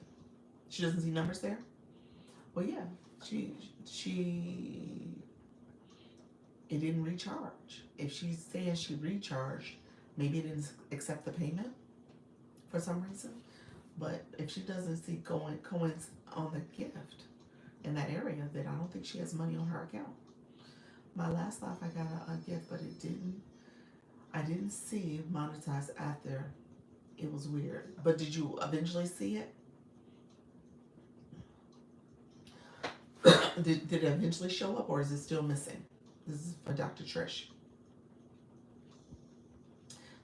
She doesn't see numbers there. Well, yeah, she it didn't recharge. If she's saying she recharged, maybe it didn't accept the payment for some reason. But if she doesn't see coins on the gift in that area, then I don't think she has money on her account. My last life, I got a gift, but I didn't see monetized after. It was weird. But did you eventually see it? did it eventually show up, or is it still missing? This is for Dr. Trish.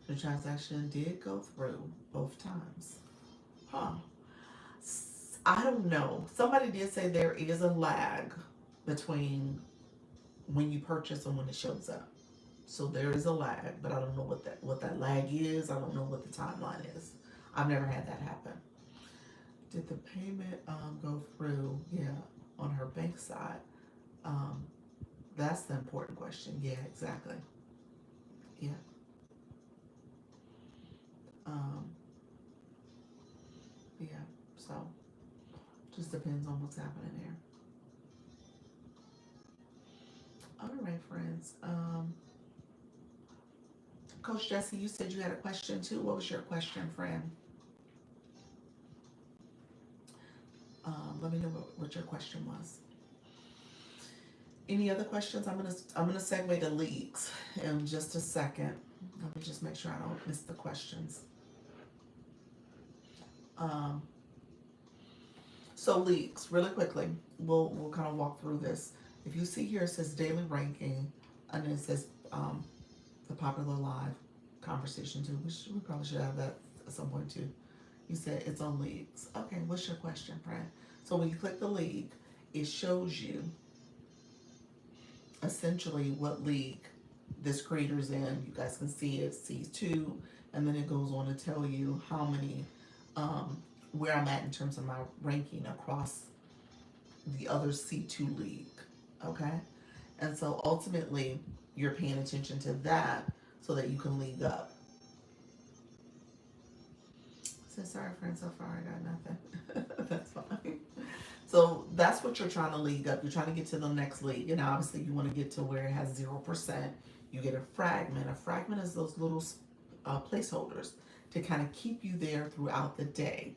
The transaction did go through both times. Huh. I don't know. Somebody did say there is a lag between when you purchase and when it shows up. So there is a lag, but I don't know what that lag is. I don't know what the timeline is. I've never had that happen. Did the payment go through? Yeah, on her bank side. That's the important question. Yeah, exactly. Yeah. Um, yeah. So just depends on what's happening there. All right, friends. Coach Jesse, you said you had a question too. What was your question, friend? Let me know what your question was. Any other questions? I'm gonna segue to leagues in just a second. Let me just make sure I don't miss the questions. Um, so leagues, really quickly, we'll kind of walk through this. If you see here, it says daily ranking, and it says the popular live conversation too. We probably should have that at some point too. You said it's on leagues. Okay, what's your question, friend? So when you click the league, it shows you essentially what league this creator's in. You guys can see it, C2, and then it goes on to tell you how many, where I'm at in terms of my ranking across the other C2 league. Okay? And so ultimately, you're paying attention to that so that you can league up. So sorry, friends, so far I got nothing. That's fine. So that's what you're trying to league up. You're trying to get to the next league. And obviously you want to get to where it has 0%. You get a fragment. A fragment is those little placeholders to kind of keep you there throughout the day.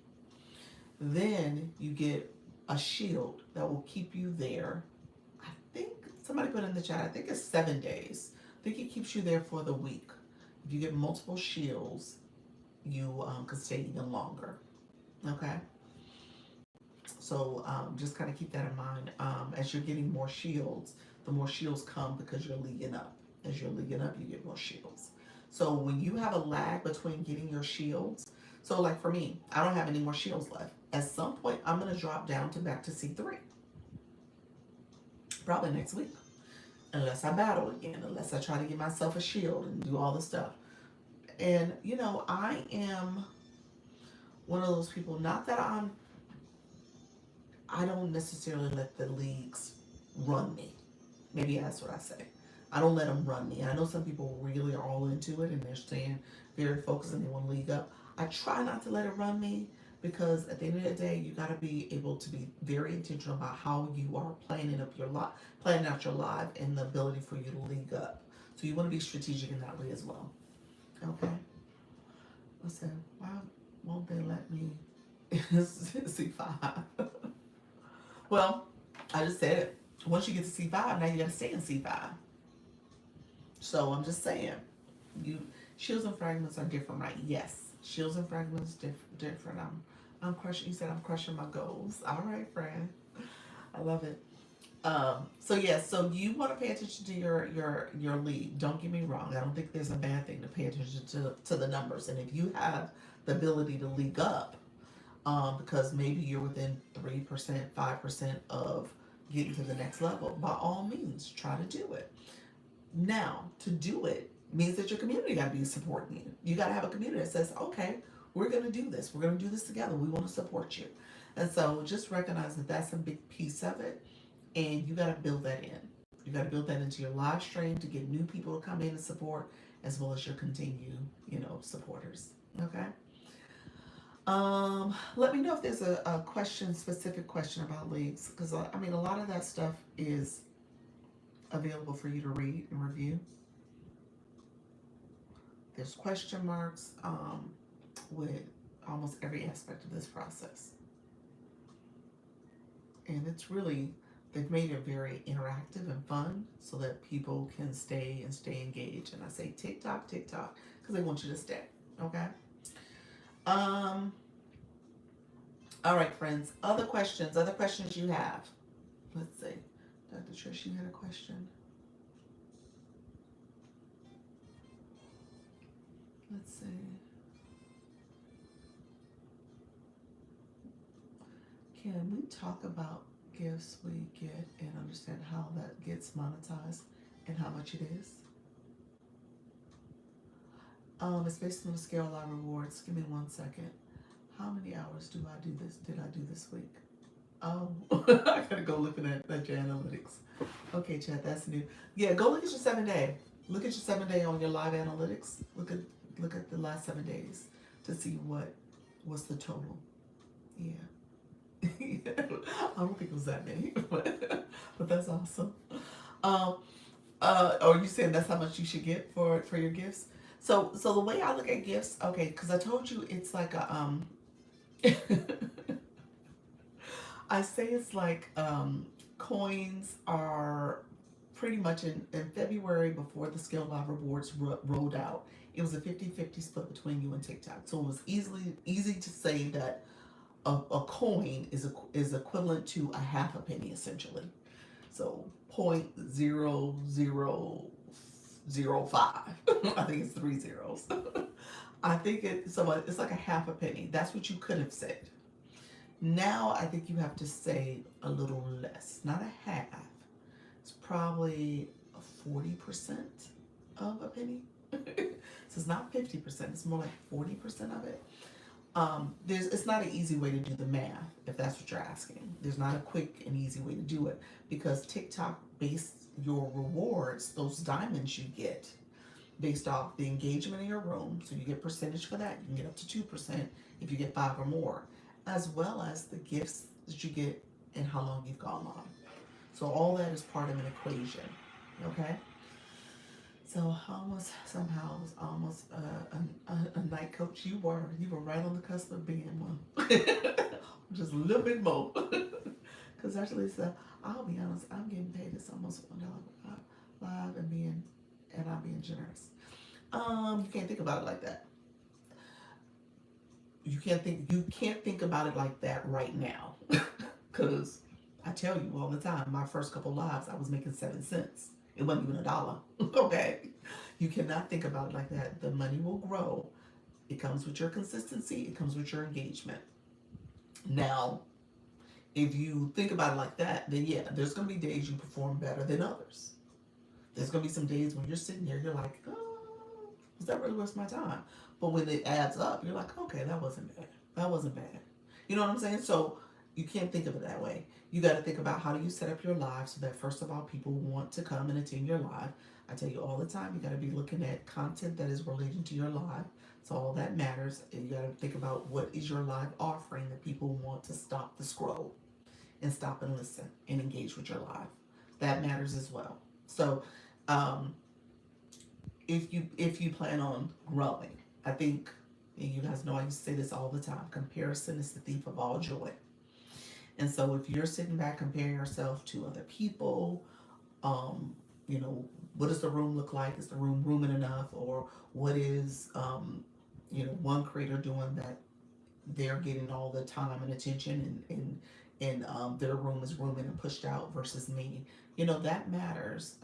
Then you get a shield that will keep you there. I think somebody put in the chat, I think it's 7 days. I think it keeps you there for the week. If you get multiple shields, you can stay even longer. Okay? So just kind of keep that in mind. As you're getting more shields, the more shields come because you're leaguing up. As you're leaguing up, you get more shields. So when you have a lag between getting your shields, so like for me, I don't have any more shields left. At some point, I'm going to drop down to back to C3. Probably next week. Unless I battle again, unless I try to get myself a shield and do all the stuff. And, I am one of those people, not that I don't necessarily let the leagues run me. Maybe that's what I say. I don't let them run me. I know some people really are all into it and they're staying very focused and they want to league up. I try not to let it run me because at the end of the day, you got to be able to be very intentional about how you are planning out your life and the ability for you to league up. So you want to be strategic in that way as well. Okay. Listen, why won't they let me C5? Well, I just said it. Once you get to C5, now you got to stay in C5. So I'm just saying, shields and fragments are different, right? Yes, shields and fragments different. I'm crushing. You said I'm crushing my goals. All right, friend. I love it. So you want to pay attention to your lead. Don't get me wrong. I don't think there's a bad thing to pay attention to the numbers. And if you have the ability to league up, because maybe you're within 3%, 5% of getting to the next level, by all means, try to do it. Now, to do it means that your community got to be supporting you. You got to have a community that says, okay, we're going to do this. We're going to do this together. We want to support you. And so just recognize that that's a big piece of it. And you got to build that in. You got to build that into your live stream to get new people to come in and support, as well as your continued, supporters. Okay. Let me know if there's a specific question about leagues, because I mean, a lot of that stuff is available for you to read and review. There's question marks with almost every aspect of this process. And it's really, they've made it very interactive and fun so that people can stay engaged. And I say TikTok, because they want you to stay. Okay? All right, friends. Other questions you have. Let's see. Dr. Trish, you had a question? Let's see. Can we talk about gifts we get and understand how that gets monetized and how much it is? It's based on the scale live rewards. Give me 1 second. How many hours did I do this week? Oh, I gotta go looking at your analytics. Okay, Chad, that's new. Yeah, go look at your 7-day. Look at your 7-day on your live analytics. Look at the last 7 days to see what's the total. Yeah. I don't think it was that many, but that's awesome. Are you saying that's how much you should get for your gifts? So the way I look at gifts, okay, because I told you it's like a I say it's like coins are pretty much in February before the Scale Live Rewards rolled out. It was a 50-50 split between you and TikTok. So it was easy to say that a coin is equivalent to a half a penny essentially. So 0.0005. I think it's 3 zeros. I think it's like a half a penny. That's what you could have said. Now I think you have to say a little less, not a half. It's probably a 40% of a penny. So it's not 50%. It's more like 40% of it. It's not an easy way to do the math, if that's what you're asking. There's not a quick and easy way to do it because TikTok based your rewards, those diamonds you get, based off the engagement in your room. So you get percentage for that. You can get up to 2% if you get 5 or more, as well as the gifts that you get and how long you've gone live. So all that is part of an equation. Okay. So almost somehow I was almost a night coach. You were right on the cusp of being one, just a little bit more. Because actually, so I'll be honest, I'm getting paid this almost $1 live and I'm being generous. You can't think about it like that. You can't think about it like that right now, because I tell you all the time, my first couple lives I was making 7 cents. It wasn't even $1. Okay, you cannot think about it like that. The money will grow. It comes with your consistency. It comes with your engagement. Now, if you think about it like that, then yeah, there's gonna be days you perform better than others. There's gonna be some days when you're sitting there, you're like, oh, was that really worth my time? But when it adds up, you're like, okay, that wasn't bad. That wasn't bad. You know what I'm saying? So you can't think of it that way. You got to think about how do you set up your live so that first of all, people want to come and attend your live. I tell you all the time, you got to be looking at content that is related to your live. So all that matters. And you got to think about what is your live offering that people want to stop the scroll and stop and listen and engage with your live. That matters as well. So um, if you plan on growing, I think, and you guys know I used to say this all the time, comparison is the thief of all joy. And so if you're sitting back comparing yourself to other people, um, you know, what does the room look like? Is the room rooming enough? Or what is one creator doing that they're getting all the time and attention, and their room is rooming and pushed out versus me. That matters.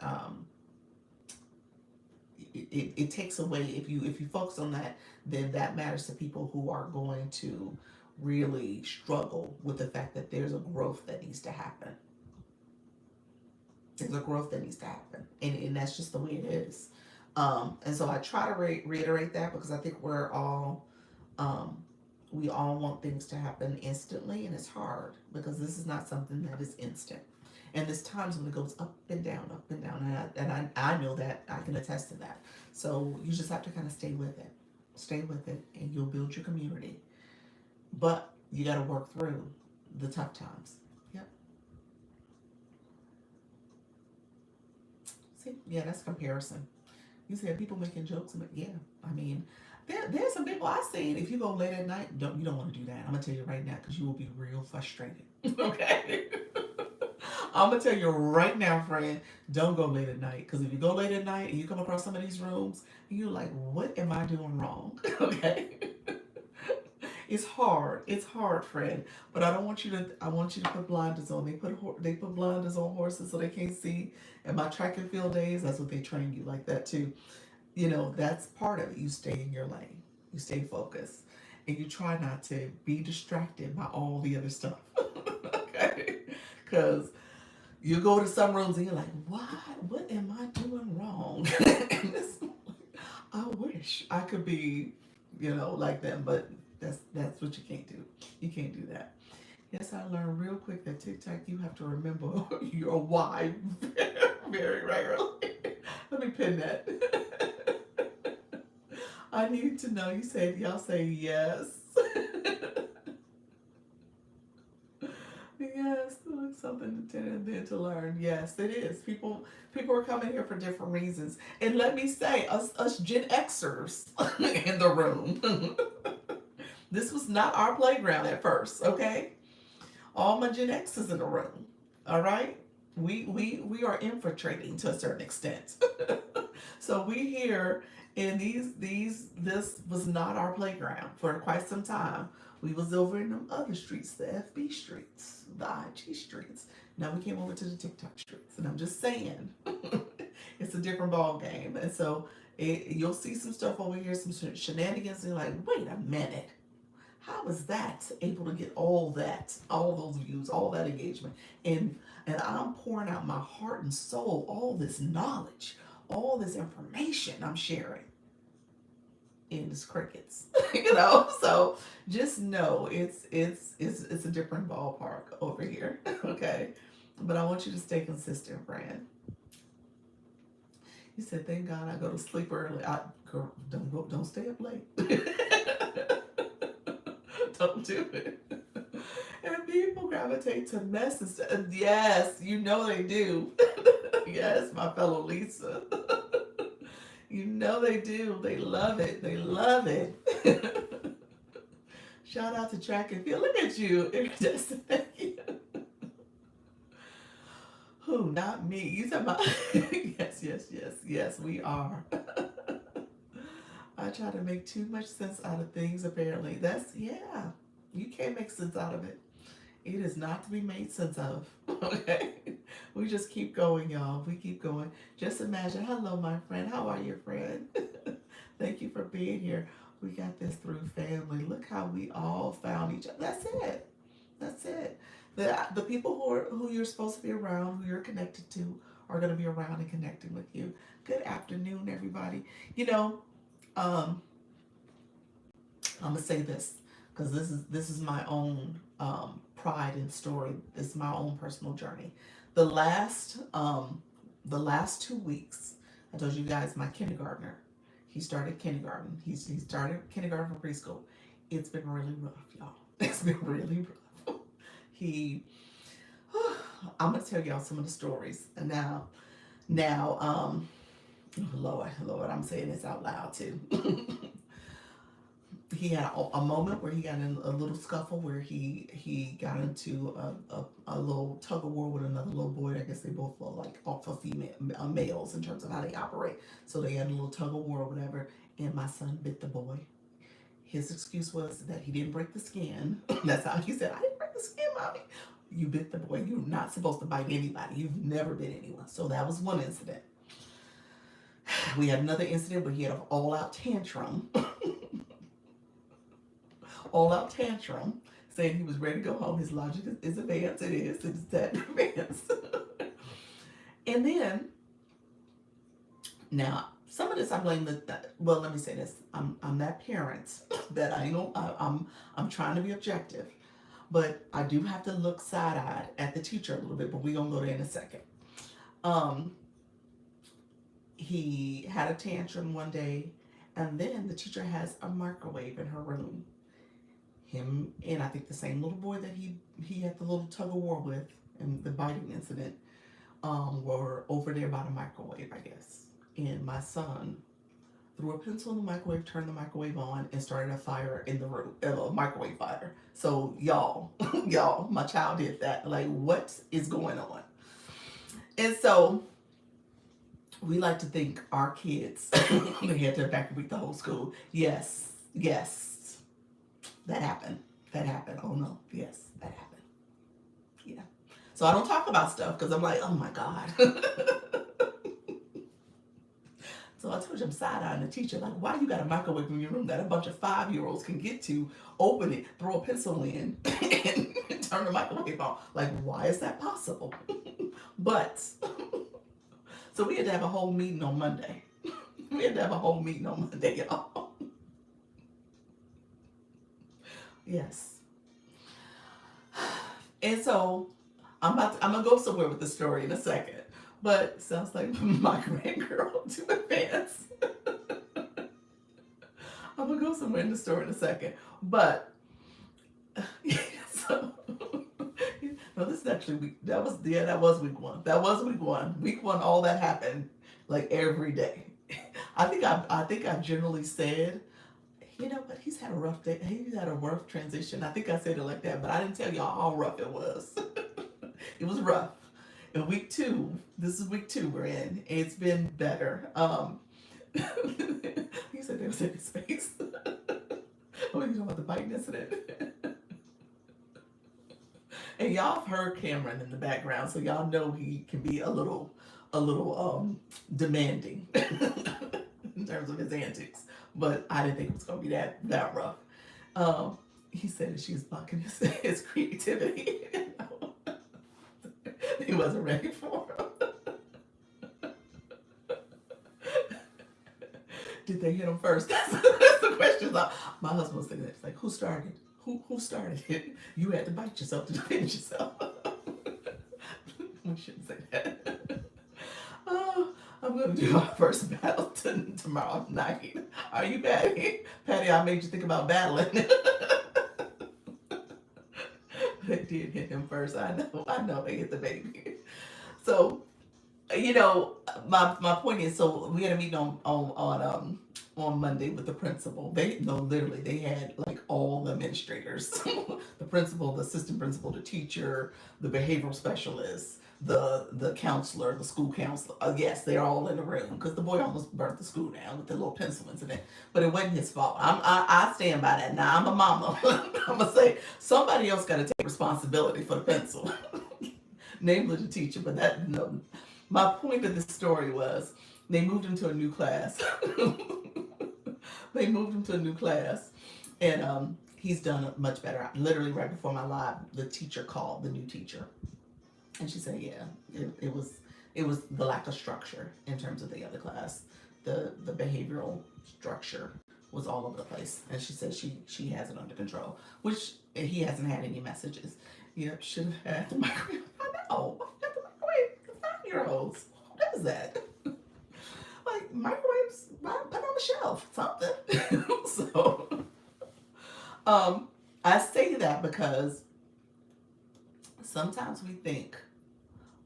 It takes away, if you focus on that, then that matters to people who are going to really struggle with the fact that there's a growth that needs to happen. There's a growth that needs to happen, and that's just the way it is. And so I try to reiterate that because I think we all want things to happen instantly, and it's hard because this is not something that is instant. And there's times when it goes up and down, and I know that. I can attest to that. So you just have to kind of stay with it, and you'll build your community. But you got to work through the tough times. Yep. See, yeah, that's comparison. You said people making jokes, yeah. I mean, there's some people I seen. If you go late at night, you don't want to do that. I'm gonna tell you right now because you will be real frustrated. Okay. I'm gonna tell you right now, friend, don't go late at night. Because if you go late at night and you come across some of these rooms, and you're like, what am I doing wrong? Okay. It's hard. It's hard, friend. But I don't want you to. I want you to put blinders on. They put blinders on horses so they can't see. And my track and field days, that's what they train you like that too. That's part of it. You stay in your lane. You stay focused, and you try not to be distracted by all the other stuff. Okay, because you go to some rooms and you're like, "What? What am I doing wrong?" I wish I could be, like them, but that's what you can't do. You can't do that. Yes, I learned real quick that TikTok, you have to remember your why very regularly. Let me pin that. I need to know. Y'all say yes. Yes, like something to then to learn. Yes, it is. People are coming here for different reasons. And let me say, us Gen Xers in the room. This was not our playground at first, okay? All my Gen X's in the room. All right? We are infiltrating to a certain extent. So we here, and this was not our playground for quite some time. We was over in them other streets, the FB streets, the IG streets. Now we came over to the TikTok streets, and I'm just saying, it's a different ball game. And so you'll see some stuff over here, some shenanigans, and you're like, wait a minute, how was that able to get all those views, all that engagement, and I'm pouring out my heart and soul, all this knowledge, all this information I'm sharing, and it's crickets. So just know it's a different ballpark over here. Okay, but I want you to stay consistent, friend. You said, thank God I go to sleep early. Girl, don't stay up late. Don't do it. And people gravitate to mess and stuff. Yes, you know they do. Yes, my fellow Lisa. You know they do. They love it. They love it. Shout out to track and field. Look at you, iridescent. Thank you. Who? Not me. You talking about? Yes, yes, yes, yes. We are. I try to make too much sense out of things. Apparently, that's yeah. You can't make sense out of it. It is not to be made sense of. Okay. We just keep going, y'all. We keep going. Just imagine. Hello, my friend. How are you, friend? Thank you for being here. We got this through family. Look how we all found each other. That's it. That's it. The people who you're supposed to be around, who you're connected to, are going to be around and connecting with you. Good afternoon, everybody. You know, um, I'm gonna say this because this is my own pride and story. This is my own personal journey. The last 2 weeks, I told you guys my kindergartner. He started kindergarten. He started kindergarten from preschool. It's been really rough, y'all. It's been really rough. He, I'm gonna tell y'all some of the stories. And now, Lord, I'm saying this out loud too. He had a moment where he got in a little scuffle where he got into a little tug of war with another little boy. I guess they both were like alpha female males in terms of how they operate. So they had a little tug of war or whatever. And my son bit the boy. His excuse was that he didn't break the skin. That's how he said, "I didn't break the skin, mommy." You bit the boy. You're not supposed to bite anybody. You've never bit anyone. So that was one incident. We had another incident where he had an all-out tantrum. All-out tantrum, saying he was ready to go home. His logic is advanced. It is. It's that advanced. And then, now, some of this I blame well, let me say this. I'm that parent that I'm trying to be objective, but I do have to look side-eyed at the teacher a little bit, but we're going to go there in a second. He had a tantrum one day, and then the teacher has a microwave in her room. Him and I think the same little boy that he had the little tug of war with and the biting incident were over there by the microwave, I guess. And my son threw a pencil in the microwave, turned the microwave on, and started a fire in the room, a microwave fire. So y'all, my child did that. Like, what is going on? And so we like to think our kids, they had to evacuate the whole school. Yes. That happened. Oh no. Yes, that happened. Yeah. So I don't talk about stuff because I'm like, oh my God. So I told you I'm side-eyeing the teacher. Like, why you got a microwave in your room that a bunch of 5-year-olds can get to, open it, throw a pencil in, and turn the microwave on? Like, why is that possible? But, so we had to have a whole meeting on Monday. Y'all. Yes. And so I'm gonna go somewhere with the story in a second. But sounds like my grandgirl to advance. I'm gonna go somewhere in the story in a second. But so no, this is actually that was week one. That was week one. Week one, all that happened like every day. I think I've generally said, you know, but he's had a rough day. He's had a rough transition. I think I said it like that, but I didn't tell y'all how rough it was. It was rough. In week two, this is week two we're in. It's been better. He said they was in his face. Oh, you know about the biting incident? And y'all have heard Cameron in the background, so y'all know he can be a little demanding in terms of his antics. But I didn't think it was gonna be that rough. He said that she was blocking his creativity. He wasn't ready for him. Did they hit him first? That's the question. My husband was thinking, it's like, who started? Who started it? You had to bite yourself to defend yourself. We shouldn't say that. Oh, I'm gonna do our first battle tomorrow night. Are you Patty? Patty, I made you think about battling. They did hit him first. I know they hit the baby. So, you know, my point is, so we had a meeting on Monday with the principal. They no literally they had like all the administrators, the principal, the assistant principal, the teacher, the behavioral specialist, the counselor, the school counselor. Yes, they're all in the room because the boy almost burnt the school down with the little pencil incident. But it wasn't his fault. I stand by that. Now I'm a mama. I'm gonna say somebody else got to take responsibility for the pencil, namely the teacher. But that no, my point of this story was they moved him to a new class. They moved him to a new class, and he's done much better. Literally right before my live, the teacher called, the new teacher, and she said, "Yeah, it was the lack of structure in terms of the other class. The behavioral structure was all over the place, and she said she has it under control, which he hasn't had any messages. Yep, should have had the microwave. I know, the microwave. The 5 year olds. Who does that? Like microwaves, put on the shelf, something. So, I say that because sometimes we think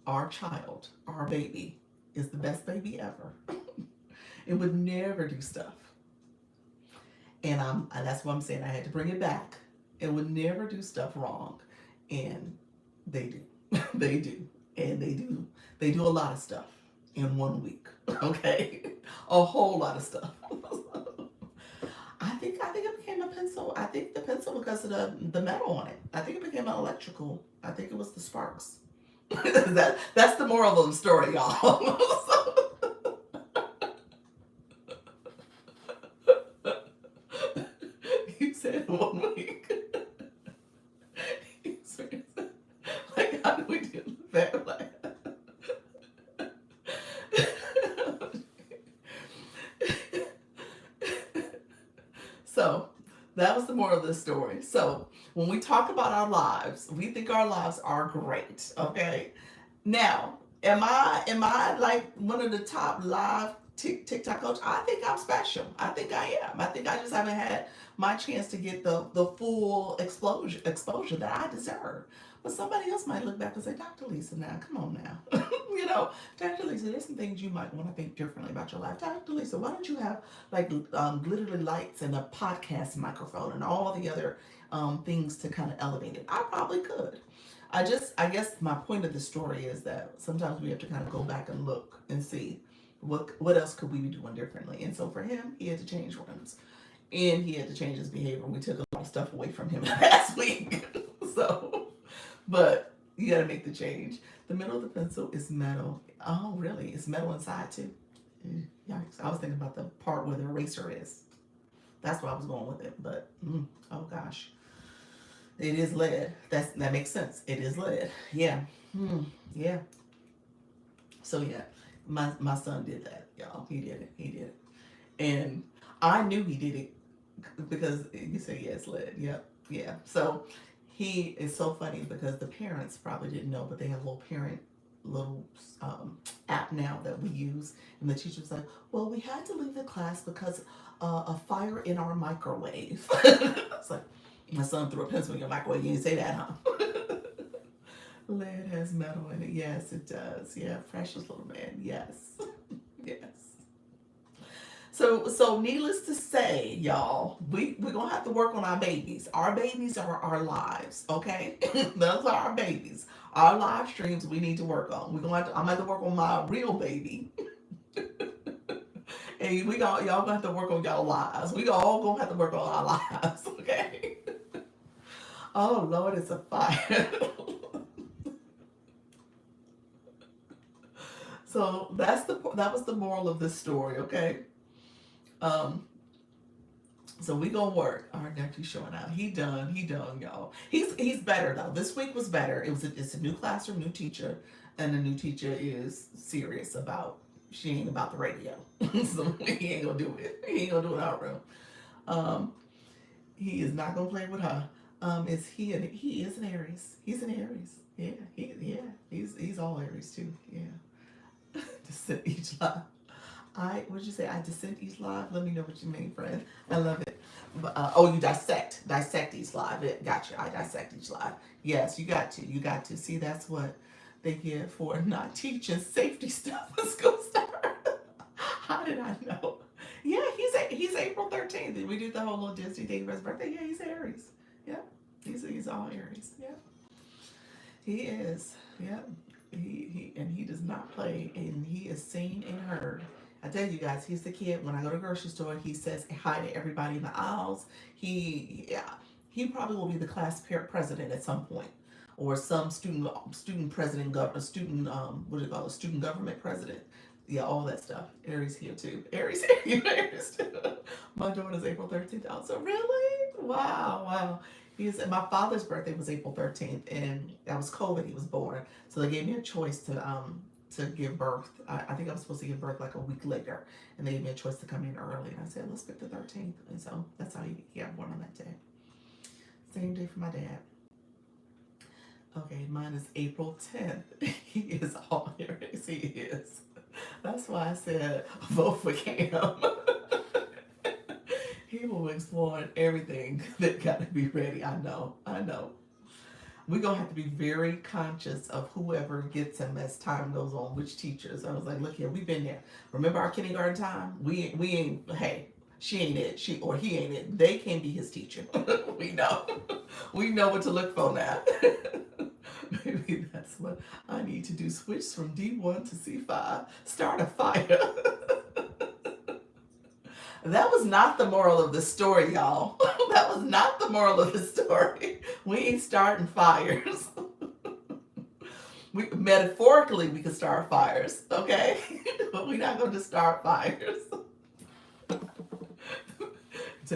our child, our baby, is the best baby ever. It would never do stuff, and that's what I'm saying. I had to bring it back. It would never do stuff wrong, and they do. They do, and they do a lot of stuff in 1 week. Okay, a whole lot of stuff. I think it became a pencil. I think the pencil because of the metal on it. I think it became an electrical. I think it was the sparks. That's the moral of the story, y'all. You said 1 week. Like how do we deal with that? Like, so that was the moral of the story. So when we talk about our lives, we think our lives are great. Okay. Now, am I like one of the top live TikTok coach? I think I'm special. I think I am. I think I just haven't had my chance to get the full exposure that I deserve. But somebody else might look back and say, Dr. Lisa, now come on now. You know, Dr. Lisa, there's some things you might want to think differently about your life. Dr. Lisa, why don't you have like glittery lights and a podcast microphone and all the other things to kind of elevate it? I probably could. I guess my point of the story is that sometimes we have to kind of go back and look and see what else could we be doing differently. And so for him, he had to change rooms, and he had to change his behavior. We took a lot of stuff away from him last week. So, but you got to make the change. The middle of the pencil is metal. Oh, really? It's metal inside too. Yikes! I was thinking about the part where the eraser is. That's where I was going with it. But oh gosh. It is lead. That makes sense. It is lead. Yeah. Yeah. So yeah, my son did that, y'all. He did it. He did it, and I knew he did it because you say yes, lead. Yep. Yeah. So he is so funny because the parents probably didn't know, but they have a little app now that we use, and the teacher's like, "Well, we had to leave the class because a fire in our microwave." It's like, my son threw a pencil in your microwave. You didn't say that, huh? Lead has metal in it. Yes, it does. Yeah, precious little man. Yes. Yes. So needless to say, y'all, we're gonna have to work on our babies. Our babies are our lives, okay? Those are our babies. Our live streams we need to work on. I'm gonna have to work on my real baby. And y'all gonna have to work on y'all lives. We all gonna have to work on our lives, okay? Oh Lord, it's a fire. So that was the moral of this story, okay? Um, so we gonna work. Our nephew's showing out. He done, y'all. He's better though. This week was better. It's a new classroom, new teacher, and the new teacher is serious about she ain't about the radio. So he ain't gonna do it. He ain't gonna do it in our room. Um, he is not gonna play with her. He is an Aries. He's an Aries. He's all Aries too. Yeah. Dissent each live. What'd you say? I dissent each live. Let me know what you mean, friend. I love it. Oh, you dissect each live. Gotcha. I dissect each live. Yes, you got to see. That's what they get for not teaching safety stuff in school start. How did I know? Yeah, he's April 13th. We do the whole little Disney thing for his birthday. Yeah, he's Aries. Yeah, he's all Aries. Yeah, he is. Yeah, he does not play, and he is seen and heard. I tell you guys, he's the kid. When I go to the grocery store, he says hi to everybody in the aisles. Yeah, he probably will be the class president at some point, or some student president, governor, student what do you call it, student government president. Yeah, all that stuff. Aries here too. Aries here, Aries too. My daughter's April 13th. Also, really? Wow, wow. My father's birthday was April 13th, and that was COVID. He was born, so they gave me a choice to give birth. I think I was supposed to give birth like a week later, and they gave me a choice to come in early. And I said, let's pick the 13th, and so that's how he got born on that day. Same day for my dad. Okay, mine is April 10th. He is all Aries. He is. That's why I said vote for Cam. He will explore everything that got to be ready. I know. We're gonna have to be very conscious of whoever gets him as time goes on, which teachers. I was like, look here, we've been there. Remember our kindergarten time? We ain't hey, she ain't it, she or he ain't it. They can be his teacher. We know. We know what to look for now. Maybe that's what I need to do. Switch from D1 to C5. Start a fire. That was not the moral of the story, y'all. That was not the moral of the story. We ain't starting fires. Metaphorically, we can start fires, okay? But we're not going to start fires.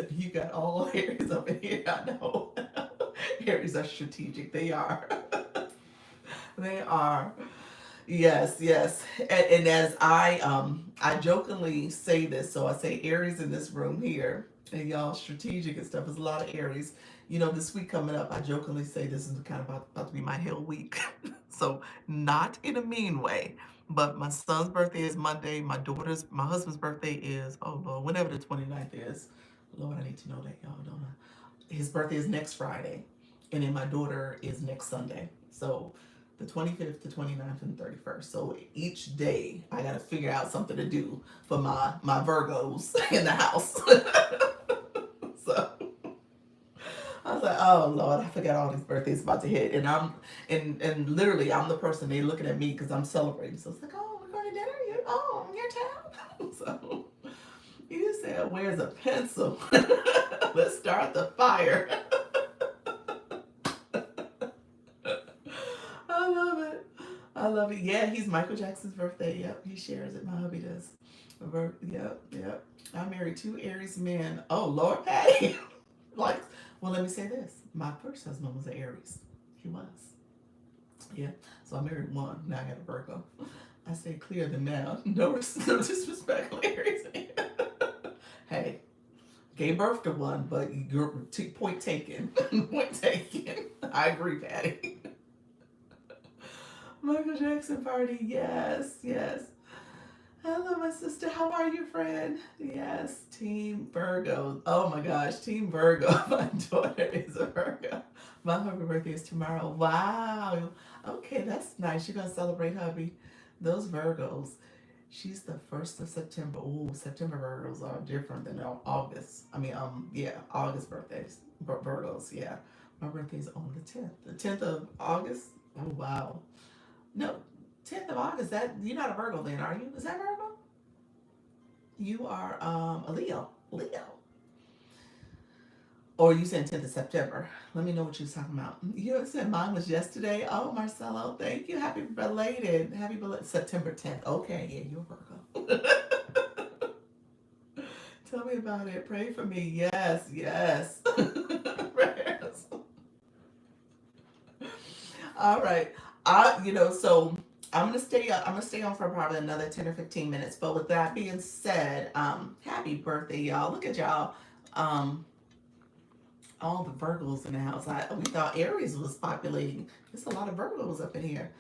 You got all Aries up in here, I know. Aries are strategic. They are. They are. Yes, yes. And as I jokingly say this, so I say Aries in this room here, and y'all strategic and stuff. There's a lot of Aries. You know, this week coming up, I jokingly say this is kind of about to be my hell week. So not in a mean way, but my son's birthday is Monday. My husband's birthday is, oh Lord, whenever the 29th is. Lord, I need to know that, y'all, don't I? His birthday is next Friday, and then my daughter is next Sunday. So the 25th, the 29th, and the 31st. So each day I got to figure out something to do for my Virgos in the house. So I was like, oh Lord, I forgot all these birthdays about to hit, and literally I'm the person they looking at me because I'm celebrating. So it's like, oh, we're going to dinner. Your town. So you said, where's a pencil? Let's start the fire. I love it. I love it. Yeah, he's Michael Jackson's birthday. Yep, he shares it. My hubby does. Yep. I married two Aries men. Oh, Lord, Patty. Like, well, let me say this. My first husband was an Aries. He was. Yeah. So I married one. Now I got a Virgo. I say clear them now. No disrespect, Aries. Hey, gave birth to one, but point taken. Point taken. I agree, Patty. Michael Jackson party. Yes, yes. Hello, my sister. How are you, friend? Yes, Team Virgo. Oh my gosh, Team Virgo. My daughter is a Virgo. My hubby birthday is tomorrow. Wow. Okay, that's nice. You're gonna celebrate hubby. Those Virgos. She's the 1st of September. Ooh, September Virgos are different than August. Yeah, August birthdays. Virgos, yeah. My birthday's on the 10th. The 10th of August? Oh, wow. No, 10th of August. That you're not a Virgo then, are you? Is that Virgo? You are a Leo. Leo. Or you said 10th of September. Let me know what you're talking about. You said mine was yesterday. Oh, Marcelo, thank you. Happy belated. September 10th. Okay, yeah, you're a Virgo. Tell me about it. Pray for me. Yes, yes. Prayers. All right. So I'm gonna stay on for probably another 10 or 15 minutes. But with that being said, happy birthday, y'all. Look at y'all. Um, all the Virgos in the house. We thought Aries was populating. There's a lot of Virgos up in here.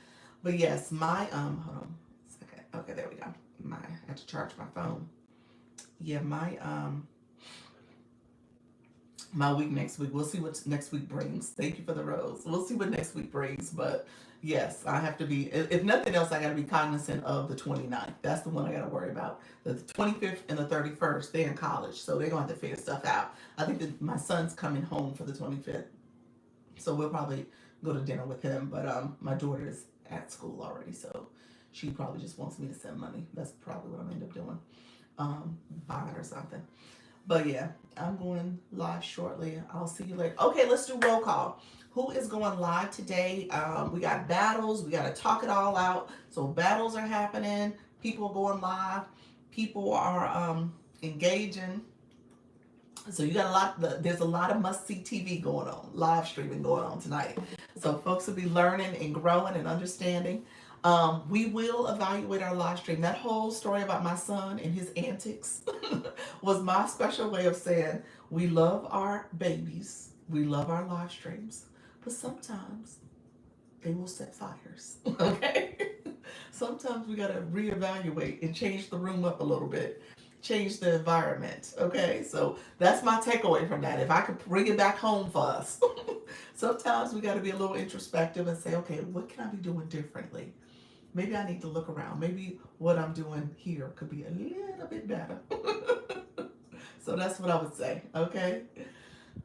But yes, my hold on a second. Okay, there we go. I had to charge my phone. Yeah, my my week next week. We'll see what next week brings. Thank you for the rose. We'll see what next week brings. But yes, I have to be, if nothing else, I got to be cognizant of the 29th. That's the one I got to worry about. The 25th and the 31st, they're in college, so they're going to have to figure stuff out. I think that my son's coming home for the 25th, so we'll probably go to dinner with him. But my daughter is at school already, so she probably just wants me to send money. That's probably what I'm gonna end up doing, buying or something. But yeah, I'm going live shortly. I'll see you later. Okay, let's do roll call. Who is going live today? We got battles. We got to talk it all out. So battles are happening. People are going live. People are engaging. So you got a lot. There's a lot of must see TV going on, live streaming going on tonight. So folks will be learning and growing and understanding. We will evaluate our live stream. That whole story about my son and his antics was my special way of saying we love our babies, we love our live streams, but sometimes they will set fires. Okay, sometimes we gotta reevaluate and change the room up a little bit, change the environment. Okay, so that's my takeaway from that. If I could bring it back home for us, sometimes we got to be a little introspective and say, okay, what can I be doing differently? Maybe I need to look around. Maybe what I'm doing here could be a little bit better. So that's what I would say. Okay.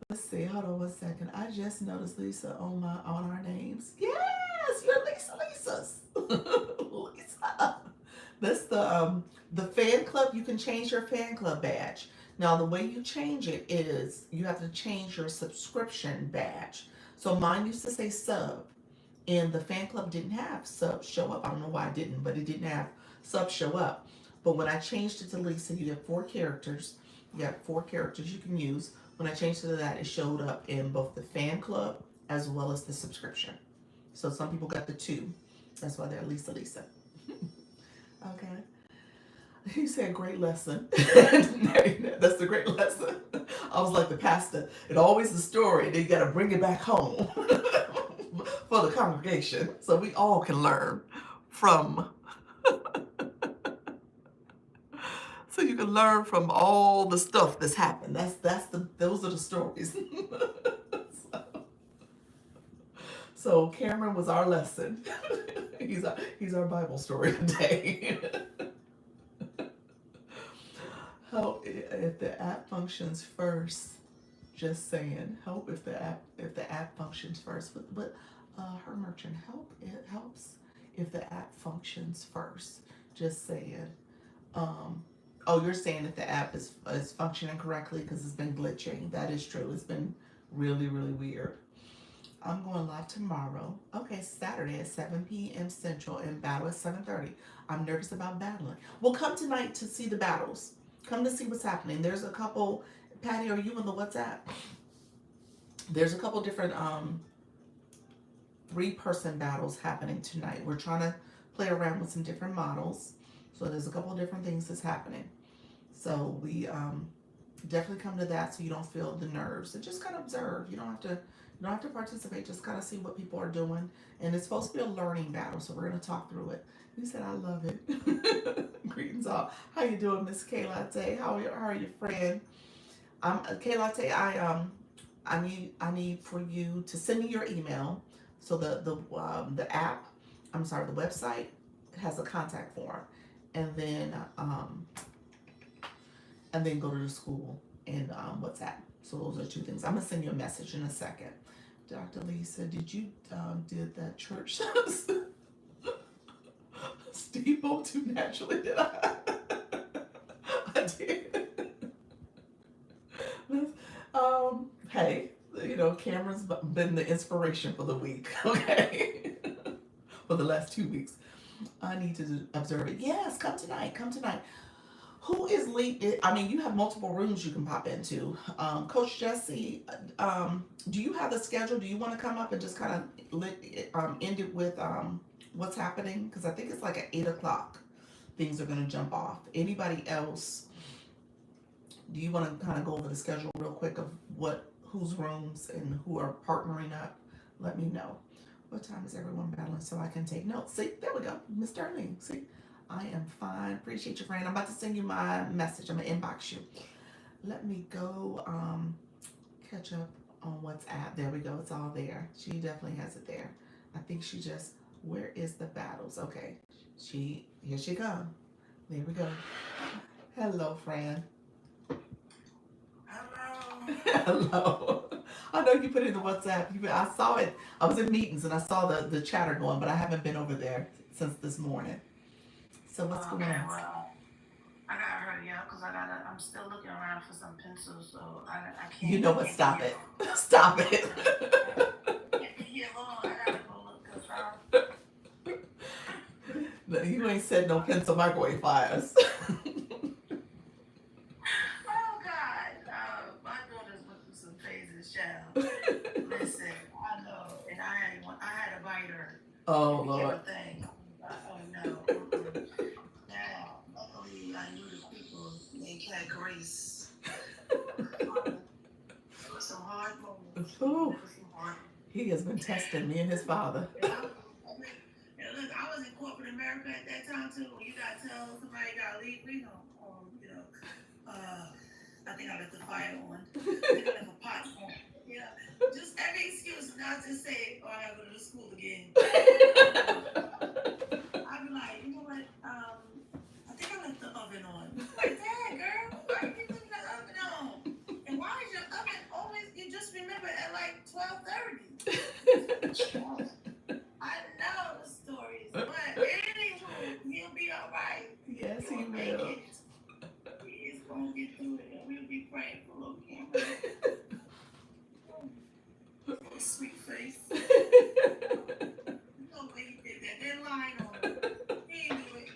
Let's see. Hold on one second. I just noticed Lisa on our names. Yes, you're Lisa. Lisa's. Lisa. That's the fan club. You can change your fan club badge. Now the way you change it is you have to change your subscription badge. So mine used to say sub, and the fan club didn't have sub show up. I don't know why it didn't, but it didn't have sub show up. But when I changed it to Lisa, you get 4 characters. You got 4 characters you can use. When I changed it to that, it showed up in both the fan club as well as the subscription. So some people got the two. That's why they're Lisa Lisa. Okay. He said, great lesson. That's the great lesson. I was like the pastor. It always the story. Then you got to bring it back home for the congregation so we all can learn from. So you can learn from all the stuff that's happened. Those are the stories. So Cameron was our lesson. He's our Bible story today. Help if the app functions first. Just saying. Help if the app functions first. But her merchant help. It helps if the app functions first. Just saying. Oh, you're saying if the app is functioning correctly because it's been glitching. That is true. It's been really, really weird. I'm going live tomorrow. Okay, Saturday at 7 p.m. Central and battle at 7:30. I'm nervous about battling. Well, come tonight to see the battles. Come to see what's happening. There's a couple. Patty, are you in the WhatsApp? There's a couple different 3-person battles happening tonight. We're trying to play around with some different models. So there's a couple of different things that's happening. So we definitely come to that so you don't feel the nerves and just kind of observe. You don't have to participate. Just kind of see what people are doing. And it's supposed to be a learning battle, so we're going to talk through it. You said I love it. Greetings all. How you doing, Miss K Latte? How are you, friend? K Latte. I need for you to send me your email. So the app, I'm sorry, the website has a contact form, and then go to the school and WhatsApp. So those are 2 things. I'm gonna send you a message in a second. Dr. Lisa, did you did that church steeple too naturally? Did I? I did. Hey, Cameron's been the inspiration for the week. Okay, for the last 2 weeks. I need to observe it. Yes, come tonight. Come tonight. Who is lead? I mean, you have multiple rooms you can pop into. Coach Jesse, do you have the schedule? Do you want to come up and just kind of end it with what's happening? Because I think it's like at 8 o'clock. Things are going to jump off. Anybody else? Do you want to kind of go over the schedule real quick of whose rooms and who are partnering up? Let me know. What time is everyone battling so I can take notes? See, there we go. Miss Darlene. See, I am fine. Appreciate you, friend. I'm about to send you my message. I'm going to inbox you. Let me go catch catch up on WhatsApp. There we go. It's all there. She definitely has it there. I think she just, where is the battles? Okay. Here she come. There we go. Hello, Fran. Hello. Hello. I know you put it in the WhatsApp. I saw it. I was in meetings and I saw the chatter going, but I haven't been over there since this morning. So what's going Okay, on? well, I gotta hurry up because I'm still looking around for some pencils, so I You can't, know I what? can't be Stop here it. long. Stop it. I can't be here long. I gotta go look because No, you ain't said no pencil microwave fires. oh God, my daughter's went through some phases, child. Listen, I know, and I had to bite her. Oh It became a Lord. thing. Oh no. Mm-mm. Now, luckily, I knew the people. They had grace. It was some hard moments. Ooh, It was some hard. he has been testing me and his father. And look, I was in corporate America at that time too. When you gotta tell somebody you gotta leave, we know, I think I left the fire on. I think I left a pot on. Yeah, just every excuse not to say, "Oh, I gotta go to school again." I'd be like, you know what? I think I left the oven on. Like, dang, girl, why are you leaving the oven on? And why is your oven always? You just remember at like 12:30. I know the stories, but anywho, he'll be all right. Yes, he He'll make will. it. He's gonna get through it, and we'll be praying for little Cameron. Little sweet face. No way he did that. They're lying on him. He didn't do it.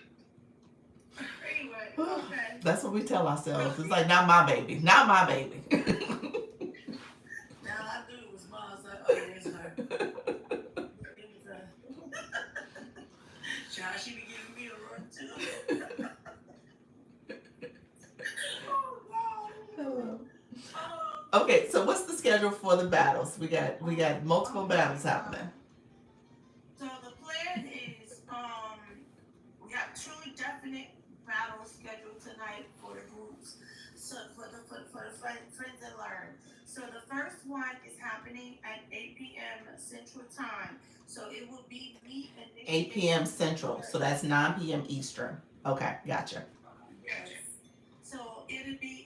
Anyway, okay. That's what we tell ourselves. It's like, not my baby. Not my baby. Now I knew it was mine. I was like, oh, yeah, it's her. It was her. Child, she be giving me a run too. Oh, God. Hello. Oh. Okay, so what's the schedule for the battles? We got multiple battles happening. So the plan is we have two definite battles scheduled tonight for the groups. So for the friends and learn. So the first one is happening at 8 p.m. Central Time. So it will be me and 8 p.m. Central, so that's 9 p.m. Eastern. Okay, gotcha. Yes. So it'll be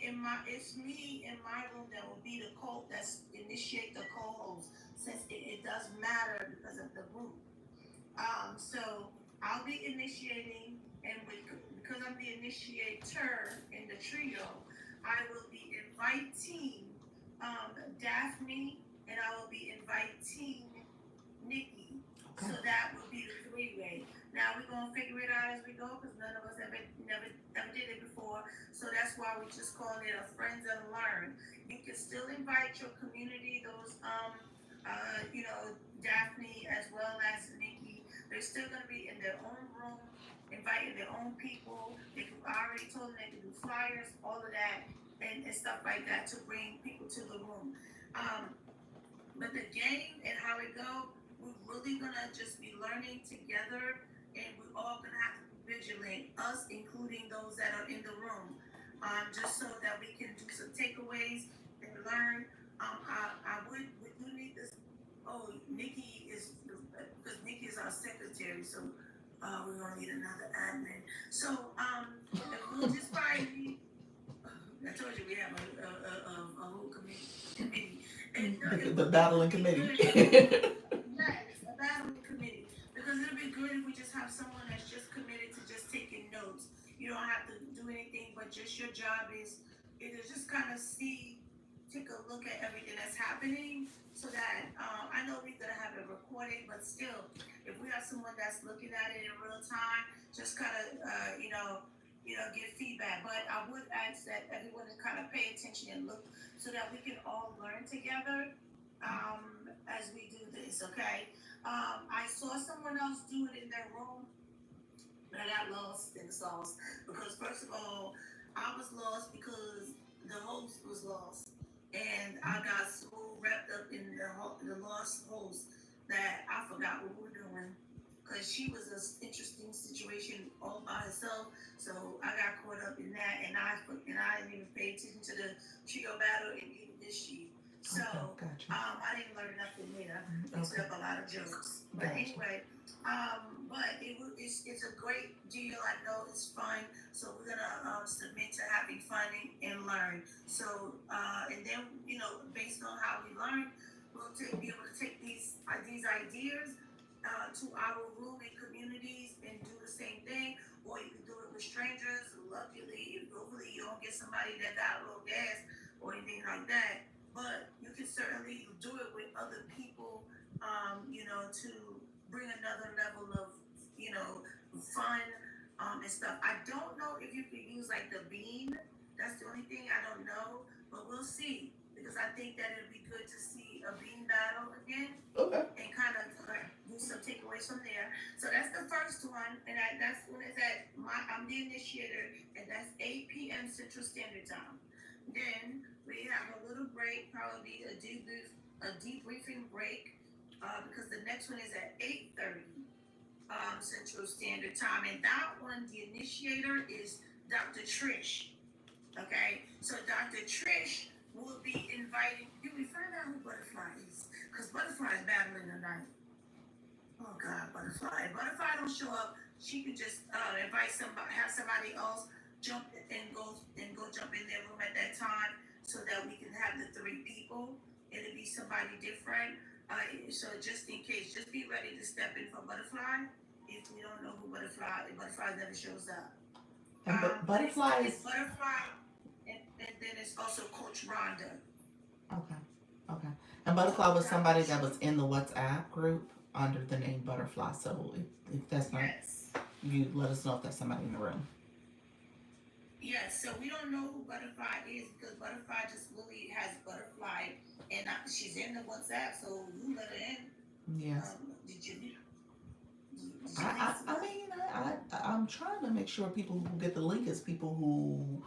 it's me in my room that will be the that's initiate the co-host since it does matter because of the group. So I'll be initiating, and because I'm the initiator in the trio, I will be inviting Daphne, and I will be inviting Nikki. Okay. So that will be the three-way. Now we're gonna figure it out as we go because none of us never did it before. So that's why we just call it a friends and learn. You can still invite your community, those Daphne as well as Nikki. They're still gonna be in their own room, inviting their own people. I already told them they can do flyers, all of that, and stuff like that to bring people to the room. But the game and how it go, we're really gonna just be learning together, and we're all gonna have to be vigilant, us including those that are in the room, just so that we can do some takeaways and learn. We do need this. Oh, Nikki is because Nikki is our secretary, so we're gonna need another admin. So we'll just probably need. I told you we have a whole committee. And, the battling committee. Yes, a battling committee. Because it'll be good if we just have someone that's just committed to just taking notes. You don't have to do anything, but just your job is just kind of take a look at everything that's happening, so that I know we're gonna have it recorded, but still, if we have someone that's looking at it in real time, just kind of give feedback. But I would ask that everyone to kind of pay attention and look so that we can all learn together as we do this, okay? I saw someone else do it in their room, but I got lost in the sauce because, first of all, I was lost because the host was lost, and I got so wrapped up in the lost host that I forgot what we were doing. Because she was an interesting situation all by herself, so I got caught up in that, and I didn't even pay attention to the trio battle, and neither did she. So Okay. Gotcha. I didn't learn nothing there except a lot of jokes. But Gotcha. anyway, but it's a great deal. I know it's fun. So we're gonna submit to having fun and learn. So and then based on how we learn, we'll be able to take these ideas to our room and communities and do the same thing. Or you can do it with strangers. Luckily, hopefully you don't get somebody that got a little gas or anything like that. But you can certainly do it with other people, to bring another level of, fun and stuff. I don't know if you can use like the bean. That's the only thing I don't know, but we'll see because I think that it'd be good to see a bean battle again. Okay. And kind of do some takeaways from there. So that's the first one, and that's when it's at. I'm the initiator, and that's 8 p.m. Central Standard Time. Then we have a little break, probably a debriefing break, because the next one is at 8:30 Central Standard Time, and that one, the initiator is Dr. Trish. Okay, so Dr. Trish will be inviting. Can we find out who Butterfly is? Because Butterfly is battling tonight. Oh God, Butterfly. If Butterfly don't show up, she can just invite somebody, have somebody else jump and go jump in their room at that time, so that we can have the 3 people. It'll be somebody different. So just in case, just be ready to step in for Butterfly. If we don't know who Butterfly, if Butterfly never shows up. And Butterfly is Butterfly, and then it's also Coach Rhonda. okay. Okay. And Butterfly was somebody that was in the WhatsApp group under the name Butterfly. So if that's not Yes. you, let us know if that's somebody in the room. Yes, so we don't know who Butterfly is because Butterfly just really has Butterfly, and she's in the WhatsApp, so you let her in. Yes. Did you I mean, I'm trying to make sure people who get the link is people who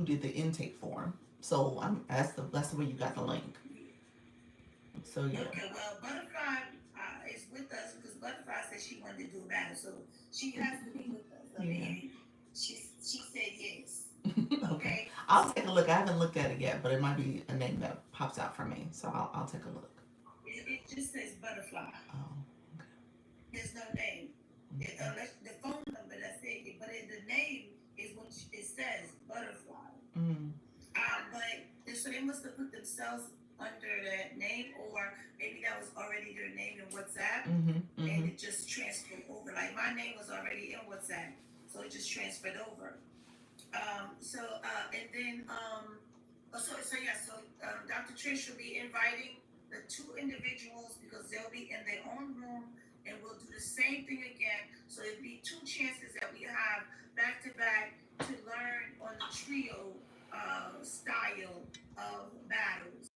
did the intake form. So that's the way you got the link. So yeah. Okay, well, Butterfly is with us because Butterfly said she wanted to do a battle, so she has to be with us. I mean, she said yes. Okay. I'll take a look. I haven't looked at it yet, but it might be a name that pops out for me. So I'll take a look. It just says Butterfly. Oh, okay. There's no name. Unless the phone number that's it, but the name is what it says, Butterfly. Mm. But so they must have put themselves under that name, or maybe that was already their name in WhatsApp, and it just transferred over. Like my name was already in WhatsApp, so it just transferred over. And then Dr. Trish will be inviting the 2 individuals because they'll be in their own room, and we'll do the same thing again. So it'll be 2 chances that we have back to back to learn on the trio style of battles.